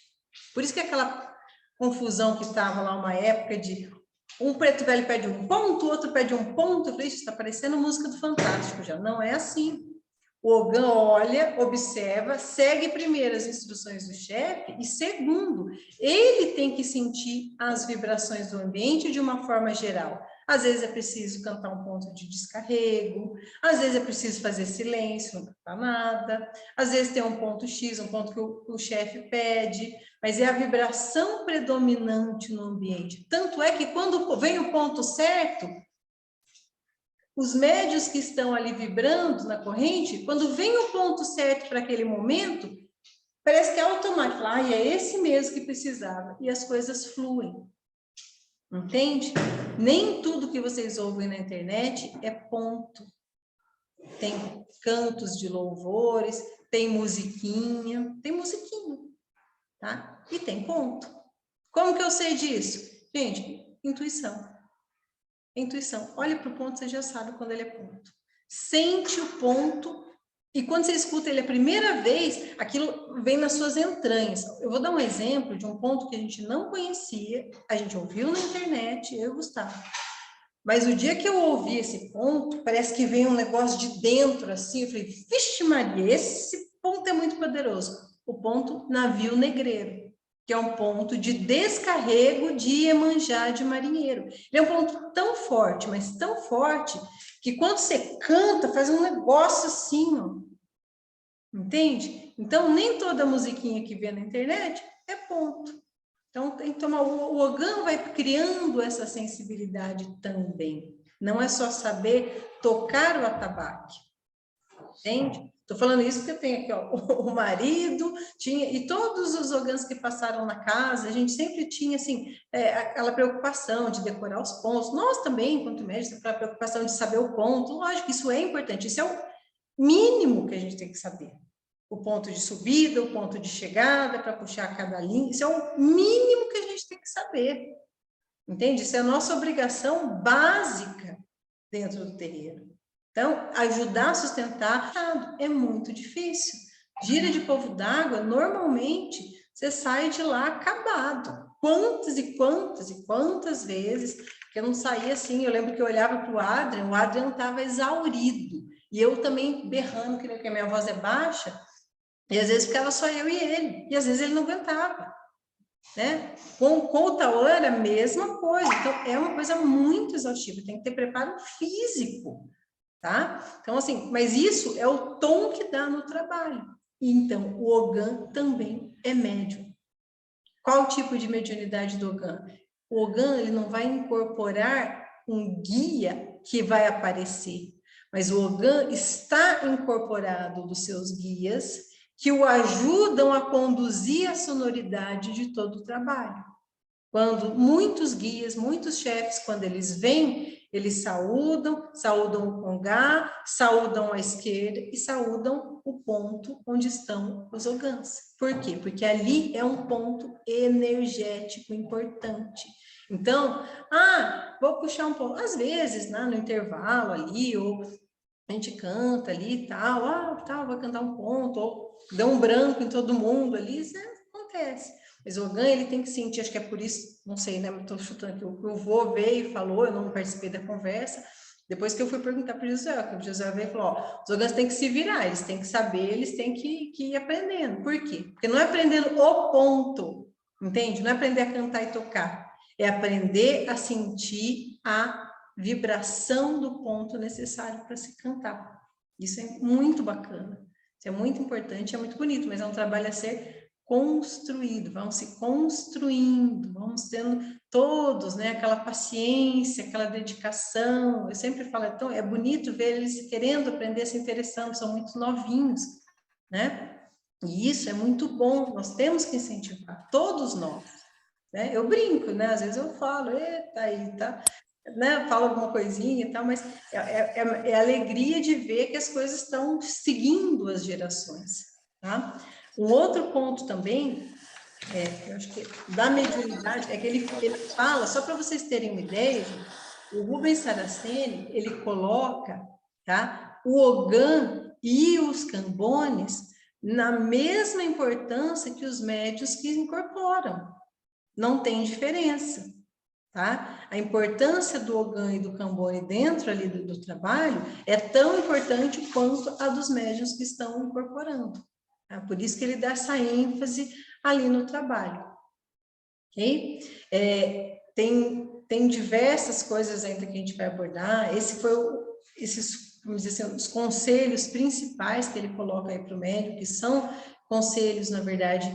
Por isso que aquela confusão que estava lá uma época de um preto velho pede um ponto, o outro pede um ponto, eu falei, isso está parecendo música do Fantástico já. Não é assim. O Ogã olha, observa, segue primeiro as instruções do chefe e segundo, ele tem que sentir as vibrações do ambiente de uma forma geral. Às vezes é preciso cantar um ponto de descarrego, às vezes é preciso fazer silêncio, não cantar nada, às vezes tem um ponto X, um ponto que o chefe pede, mas é a vibração predominante no ambiente. Tanto é que quando vem o ponto certo, os médios que estão ali vibrando na corrente, quando vem o ponto certo para aquele momento, parece que é automático. E é esse mesmo que precisava. E as coisas fluem. Entende? Nem tudo que vocês ouvem na internet é ponto. Tem cantos de louvores, tem musiquinha, tá? E tem ponto. Como que eu sei disso? Gente, intuição. Intuição. Olha para o ponto, você já sabe quando ele é ponto. Sente o ponto e quando você escuta ele a primeira vez, aquilo vem nas suas entranhas. Eu vou dar um exemplo de um ponto que a gente não conhecia, a gente ouviu na internet, eu e o Gustavo. Mas o dia que eu ouvi esse ponto, parece que vem um negócio de dentro, assim, eu falei, vixe Maria, esse ponto é muito poderoso. O ponto navio negreiro, que é um ponto de descarrego de Iemanjá de marinheiro. Ele é um ponto tão forte, mas tão forte, que quando você canta, faz um negócio assim, ó. Entende? Então, nem toda musiquinha que vê na internet é ponto. Então, tem que tomar, o Ogã vai criando essa sensibilidade também. Não é só saber tocar o atabaque. Entende? Estou falando isso porque eu tenho aqui, ó, o marido, tinha, e todos os Ogãs que passaram na casa, a gente sempre tinha, assim, aquela preocupação de decorar os pontos. Nós também, enquanto médicos, aquela preocupação de saber o ponto. Lógico, isso é importante, isso é o mínimo que a gente tem que saber. O ponto de subida, o ponto de chegada, para puxar cada linha, isso é o mínimo que a gente tem que saber. Entende? Isso é a nossa obrigação básica dentro do terreiro. Então, ajudar a sustentar é muito difícil. Gira de polvo d'água, normalmente, você sai de lá acabado. Quantas e quantas e quantas vezes que eu não saía assim, eu lembro que eu olhava para o Adrian estava exaurido. E eu também berrando, que a minha voz é baixa, e às vezes ficava só eu e ele, e às vezes ele não aguentava. Né? Com o Tauan era a mesma coisa, então é uma coisa muito exaustiva, tem que ter preparo físico, tá? Então, assim, mas isso é o tom que dá no trabalho. Então, o Ogã também é médium. Qual o tipo de mediunidade do Ogã? O Ogã, ele não vai incorporar um guia que vai aparecer, mas o Ogã está incorporado dos seus guias que o ajudam a conduzir a sonoridade de todo o trabalho. Quando muitos guias, muitos chefes, quando eles vêm, eles saúdam o congá, saúdam a esquerda e saúdam o ponto onde estão os ogãs. Por quê? Porque ali é um ponto energético importante. Então, vou puxar um pouco, às vezes, né, no intervalo ali, ou a gente canta ali e tal, vai cantar um ponto, ou dá um branco em todo mundo ali, isso acontece. Mas o Ogan, ele tem que sentir, acho que é por isso, não sei, né, estou chutando aqui, o vô veio e falou, eu não participei da conversa, depois que eu fui perguntar para o José, que o José veio e falou, ó, os Ogãs têm que se virar, eles têm que saber, eles têm que ir aprendendo. Por quê? Porque não é aprendendo o ponto, entende? Não é aprender a cantar e tocar, é aprender a sentir a vibração do ponto necessário para se cantar. Isso é muito bacana, isso é muito importante, é muito bonito, mas é um trabalho a ser construído, vamos se construindo, vamos tendo todos, né, aquela paciência, aquela dedicação. Eu sempre falo, então, é bonito ver eles querendo aprender, se interessando, são muito novinhos, né? E isso é muito bom, nós temos que incentivar, todos nós, né? Eu brinco, né? Às vezes eu falo, eita, aí, tá? Né? Falo alguma coisinha e tal, mas é a alegria de ver que as coisas estão seguindo as gerações, tá? Um outro ponto também, eu acho que da mediunidade, é que ele fala, só para vocês terem uma ideia, gente, o Rubens Saraceni, ele coloca, tá, o Ogã e os Cambones na mesma importância que os médios que incorporam. Não tem diferença, tá? A importância do Ogã e do Cambone dentro ali do trabalho é tão importante quanto a dos médiuns que estão incorporando. Tá? Por isso que ele dá essa ênfase ali no trabalho. Ok? Tem diversas coisas ainda que a gente vai abordar. Esse foi esses, vamos dizer assim, os conselhos principais que ele coloca aí para o médium, que são conselhos, na verdade,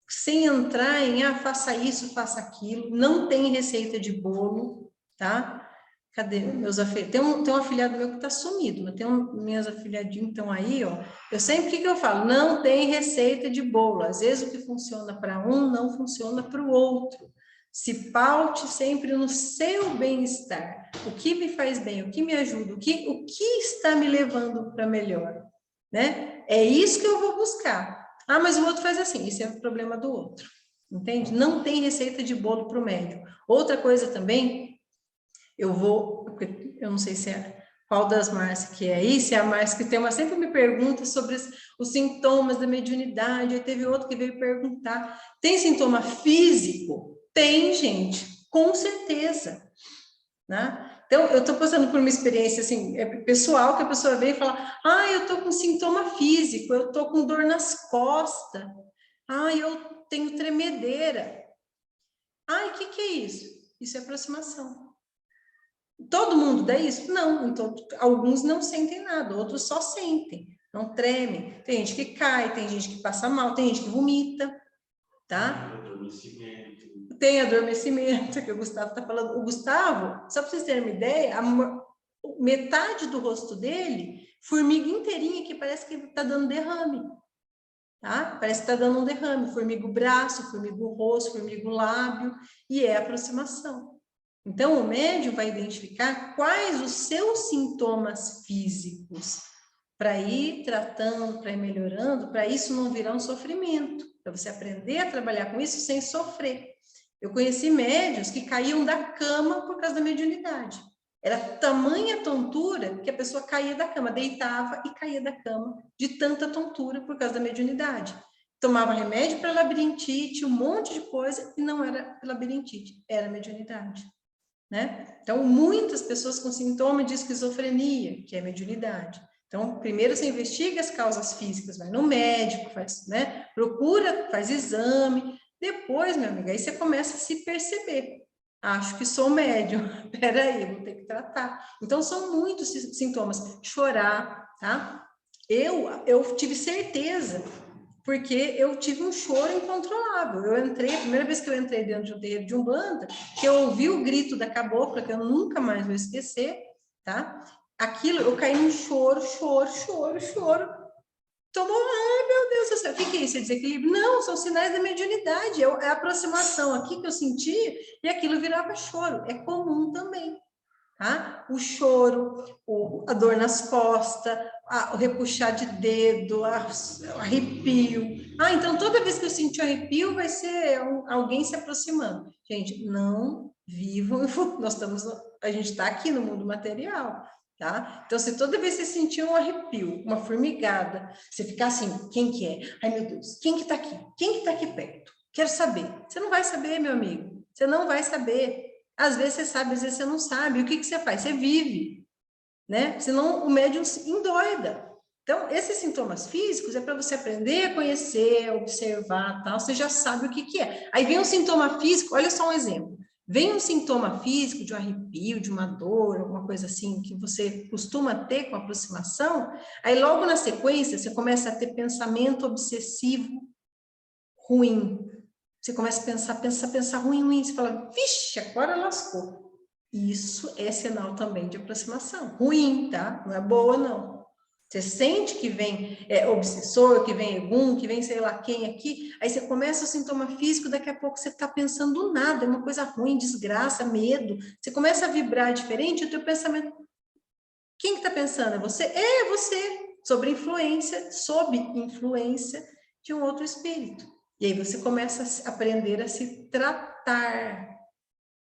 sem entrar em, faça isso, faça aquilo, não tem receita de bolo, tá? Cadê meus afilhados? Tem um afilhado meu que tá sumido, mas tem meus afilhadinhos estão aí, ó. Eu sempre, o que eu falo? Não tem receita de bolo. Às vezes o que funciona para um não funciona para o outro. Se paute sempre no seu bem-estar. O que me faz bem, o que me ajuda, o que está me levando para melhor, né? É isso que eu vou buscar. Ah, mas o outro faz assim, isso é o problema do outro, entende? Não tem receita de bolo para o médico. Outra coisa também, eu não sei se é qual das Márcias que é aí, se é a Márcia que tem uma, sempre me pergunta sobre os sintomas da mediunidade, aí teve outro que veio perguntar, tem sintoma físico? Tem, gente, com certeza, né? Então, eu estou passando por uma experiência, assim, pessoal, que a pessoa veio e fala, eu estou com sintoma físico, eu estou com dor nas costas, eu tenho tremedeira. O que é isso? Isso é aproximação. Todo mundo dá isso? Não, então, alguns não sentem nada, outros só sentem, não tremem. Tem gente que cai, tem gente que passa mal, tem gente que vomita, tá? Tem adormecimento, que o Gustavo está falando. O Gustavo, só para vocês terem uma ideia, metade do rosto dele, formiga inteirinha, que parece que está dando derrame, tá? Parece que está dando um derrame, formiga o braço, formiga o rosto, formiga o lábio, e é aproximação. Então, o médium vai identificar quais os seus sintomas físicos, para ir tratando, para ir melhorando, para isso não virar um sofrimento, para você aprender a trabalhar com isso sem sofrer. Eu conheci médiuns que caíam da cama por causa da mediunidade. Era tamanha tontura que a pessoa caía da cama, deitava e caía da cama de tanta tontura por causa da mediunidade. Tomava remédio para labirintite, um monte de coisa, e não era labirintite, era mediunidade. Né? Então, muitas pessoas com sintoma de esquizofrenia, que é mediunidade. Então, primeiro você investiga as causas físicas, vai no médico, faz, né? Procura, faz exame. Depois, meu amigo, aí você começa a se perceber. Acho que sou médium. Peraí, vou ter que tratar. Então, são muitos sintomas. Chorar, tá? Eu tive certeza, porque eu tive um choro incontrolável. Eu entrei, a primeira vez que eu entrei dentro de um terreiro de Umbanda, que eu ouvi o grito da cabocla, que eu nunca mais vou esquecer, tá? Aquilo, eu caí num choro. Tomou, ai meu Deus do céu, o que é isso? É desequilíbrio? Não, são sinais da mediunidade, é a aproximação aqui que eu senti, e aquilo virava choro. É comum também. Tá? O choro, a dor nas costas, o repuxar de dedo, o arrepio. Então toda vez que eu sentir arrepio, vai ser alguém se aproximando. Gente, não vivam, a gente está aqui no mundo material. tá? Então, se toda vez você sentir um arrepio, uma formigada, você ficar assim, quem que é? Ai, meu Deus, quem que tá aqui? Quem que tá aqui perto? Quero saber. Você não vai saber, meu amigo. Você não vai saber. Às vezes você sabe, às vezes você não sabe. O que que você faz? Você vive, né? Senão o médium se endoida. Então, esses sintomas físicos é para você aprender a conhecer, a observar, tal. Você já sabe o que que é. Aí vem um sintoma físico, olha só um exemplo. Vem um sintoma físico de um arrepio, de uma dor, alguma coisa assim, que você costuma ter com aproximação, aí logo na sequência você começa a ter pensamento obsessivo ruim. Você começa a pensar ruim. Você fala, vixe, agora lascou. Isso é sinal também de aproximação. Ruim, tá? Não é boa, não. Você sente que vem obsessor, que vem egum, que vem sei lá quem aqui, aí você começa o sintoma físico, daqui a pouco você está pensando nada, é uma coisa ruim, desgraça, medo. Você começa a vibrar diferente, o teu pensamento... Quem que está pensando? É você? É você, sob influência de um outro espírito. E aí você começa a aprender a se tratar.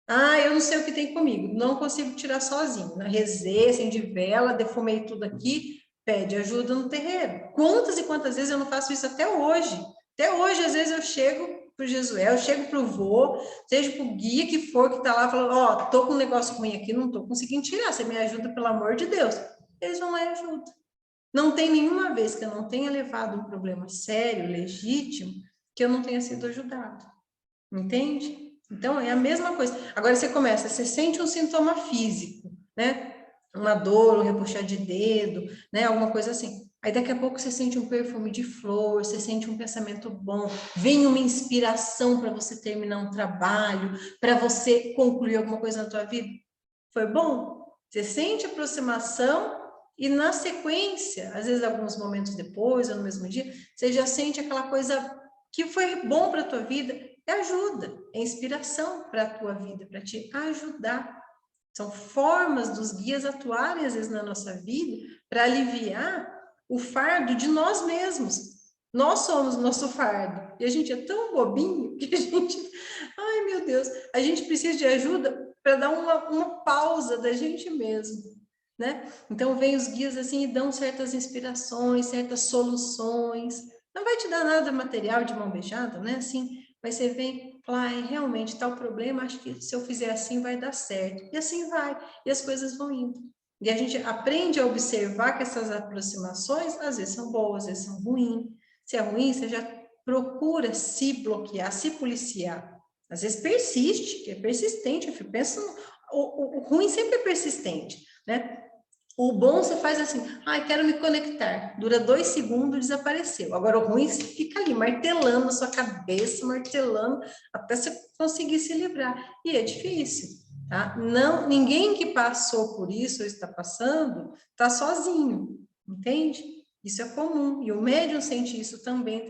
Ah, eu não sei o que tem comigo, não consigo tirar sozinho. Rezei, acendi vela, defumei tudo aqui, pede ajuda no terreiro. Quantas e quantas vezes eu não faço isso até hoje? Até hoje, às vezes eu chego para o Jesuel, eu chego para o vô, seja para o guia que for que está lá, falando, ó, tô com um negócio ruim aqui, não tô conseguindo tirar, você me ajuda, pelo amor de Deus. Eles vão lá e ajudam. Não tem nenhuma vez que eu não tenha levado um problema sério, legítimo, que eu não tenha sido ajudado. Entende? Então, é a mesma coisa. Agora você sente um sintoma físico, né? Uma dor, um repuxar de dedo, né? Alguma coisa assim. Aí daqui a pouco você sente um perfume de flor, você sente um pensamento bom, vem uma inspiração para você terminar um trabalho, para você concluir alguma coisa na tua vida. Foi bom? Você sente aproximação e na sequência, às vezes alguns momentos depois ou no mesmo dia, você já sente aquela coisa que foi bom para a tua vida, é ajuda, é inspiração para a tua vida, para te ajudar. São formas dos guias atuarem, às vezes, na nossa vida, para aliviar o fardo de nós mesmos. Nós somos o nosso fardo. E a gente é tão bobinho que a gente... Ai, meu Deus! A gente precisa de ajuda para dar uma pausa da gente mesmo, né? Então, vem os guias assim e dão certas inspirações, certas soluções. Não vai te dar nada material de mão beijada, né? Assim, mas você vem falar, realmente, tal problema, acho que se eu fizer assim vai dar certo. E assim vai, e as coisas vão indo. E a gente aprende a observar que essas aproximações, às vezes são boas, às vezes são ruins. Se é ruim, você já procura se bloquear, se policiar. Às vezes persiste, que é persistente. Eu penso, o ruim sempre é persistente, né? O bom você faz assim, quero me conectar. Dura 2 segundos, desapareceu. Agora o ruim você fica ali, martelando na sua cabeça, martelando, até você conseguir se livrar. E é difícil, tá? Não, ninguém que passou por isso ou está passando, está sozinho, entende? Isso é comum. E o médium sente isso também.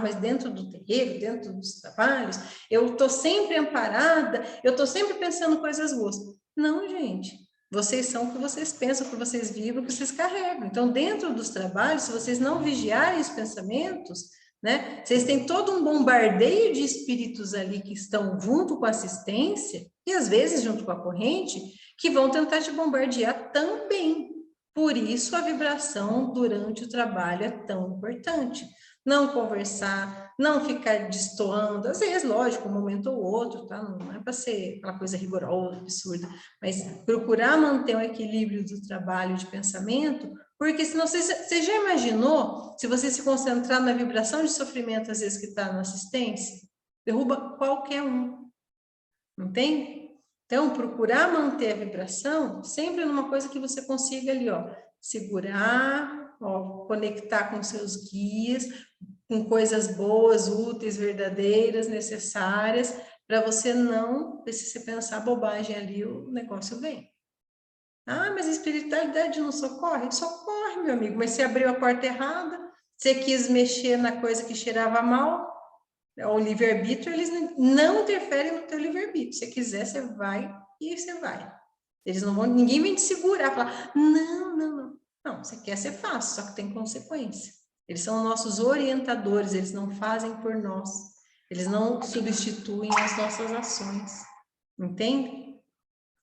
Mas dentro do terreiro, dentro dos trabalhos, eu estou sempre amparada, eu estou sempre pensando coisas boas. Não, gente. Vocês são o que vocês pensam, o que vocês vivem, o que vocês carregam. Então, dentro dos trabalhos, se vocês não vigiarem os pensamentos, né, vocês têm todo um bombardeio de espíritos ali que estão junto com a assistência, e às vezes junto com a corrente, que vão tentar te bombardear também. Por isso, a vibração durante o trabalho é tão importante. Não conversar, não ficar destoando, às vezes, lógico, um momento ou outro, tá? Não é para ser aquela coisa rigorosa, absurda, mas procurar manter o equilíbrio do trabalho de pensamento, porque senão você já imaginou, se você se concentrar na vibração de sofrimento, às vezes, que está na assistência, derruba qualquer um, entende? Então, procurar manter a vibração sempre numa coisa que você consiga ali, ó, segurar, ó, conectar com seus guias, com coisas boas, úteis, verdadeiras, necessárias, para você não, se você pensar bobagem ali, o negócio vem. Mas a espiritualidade não socorre? Socorre, meu amigo, mas você abriu a porta errada, você quis mexer na coisa que cheirava mal, o livre-arbítrio, eles não interferem no teu livre-arbítrio. Se quiser, você vai e você vai. Eles não vão, ninguém vem te segurar, falar, não. Não, você quer, você faz, só que tem consequência. Eles são nossos orientadores, eles não fazem por nós. Eles não substituem as nossas ações. Entende?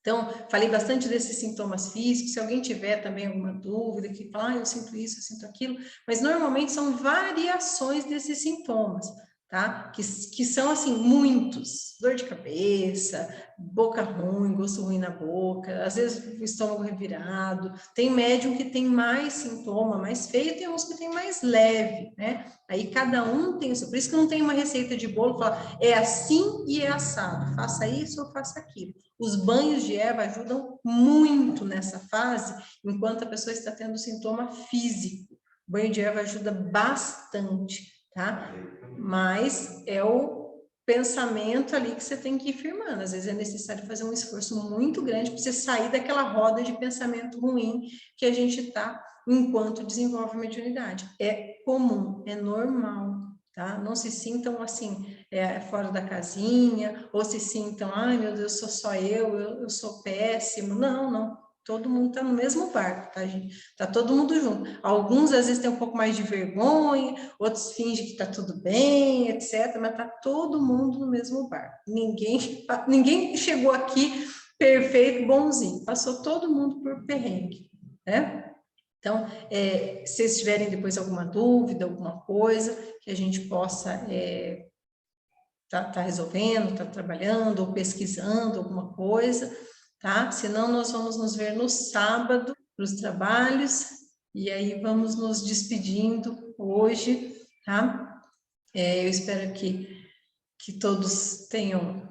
Então, falei bastante desses sintomas físicos, se alguém tiver também alguma dúvida, que fala, eu sinto isso, eu sinto aquilo, mas normalmente são variações desses sintomas, tá? Que são, assim, muitos, dor de cabeça, boca ruim, gosto ruim na boca, às vezes o estômago revirado, tem médium que tem mais sintoma, mais feio, tem uns que tem mais leve, né? Aí cada um tem isso, por isso que não tem uma receita de bolo, fala, é assim e é assado, faça isso ou faça aquilo. Os banhos de erva ajudam muito nessa fase, enquanto a pessoa está tendo sintoma físico. O banho de erva ajuda bastante, tá? Mas é o pensamento ali que você tem que ir firmando. Às vezes é necessário fazer um esforço muito grande para você sair daquela roda de pensamento ruim que a gente está enquanto desenvolve a mediunidade. É comum, é normal. Tá? Não se sintam assim, fora da casinha, ou se sintam, ai meu Deus, sou só eu sou péssimo. Não, não. Todo mundo está no mesmo barco, tá, gente? Tá todo mundo junto. Alguns às vezes têm um pouco mais de vergonha, outros fingem que tá tudo bem, etc. Mas tá todo mundo no mesmo barco. Ninguém chegou aqui perfeito, bonzinho. Passou todo mundo por perrengue, né? Então, se vocês tiverem depois alguma dúvida, alguma coisa que a gente possa tá resolvendo, tá trabalhando ou pesquisando alguma coisa, tá? Senão nós vamos nos ver no sábado para os trabalhos e aí vamos nos despedindo hoje, tá? Eu espero que todos tenham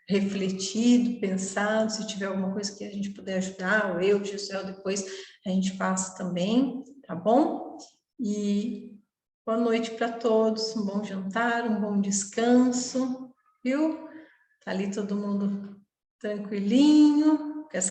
refletido, pensado, se tiver alguma coisa que a gente puder ajudar, ou eu, Gisele, depois a gente passa também, tá bom? E boa noite para todos, um bom jantar, um bom descanso, viu? Tá ali todo mundo tranquilinho,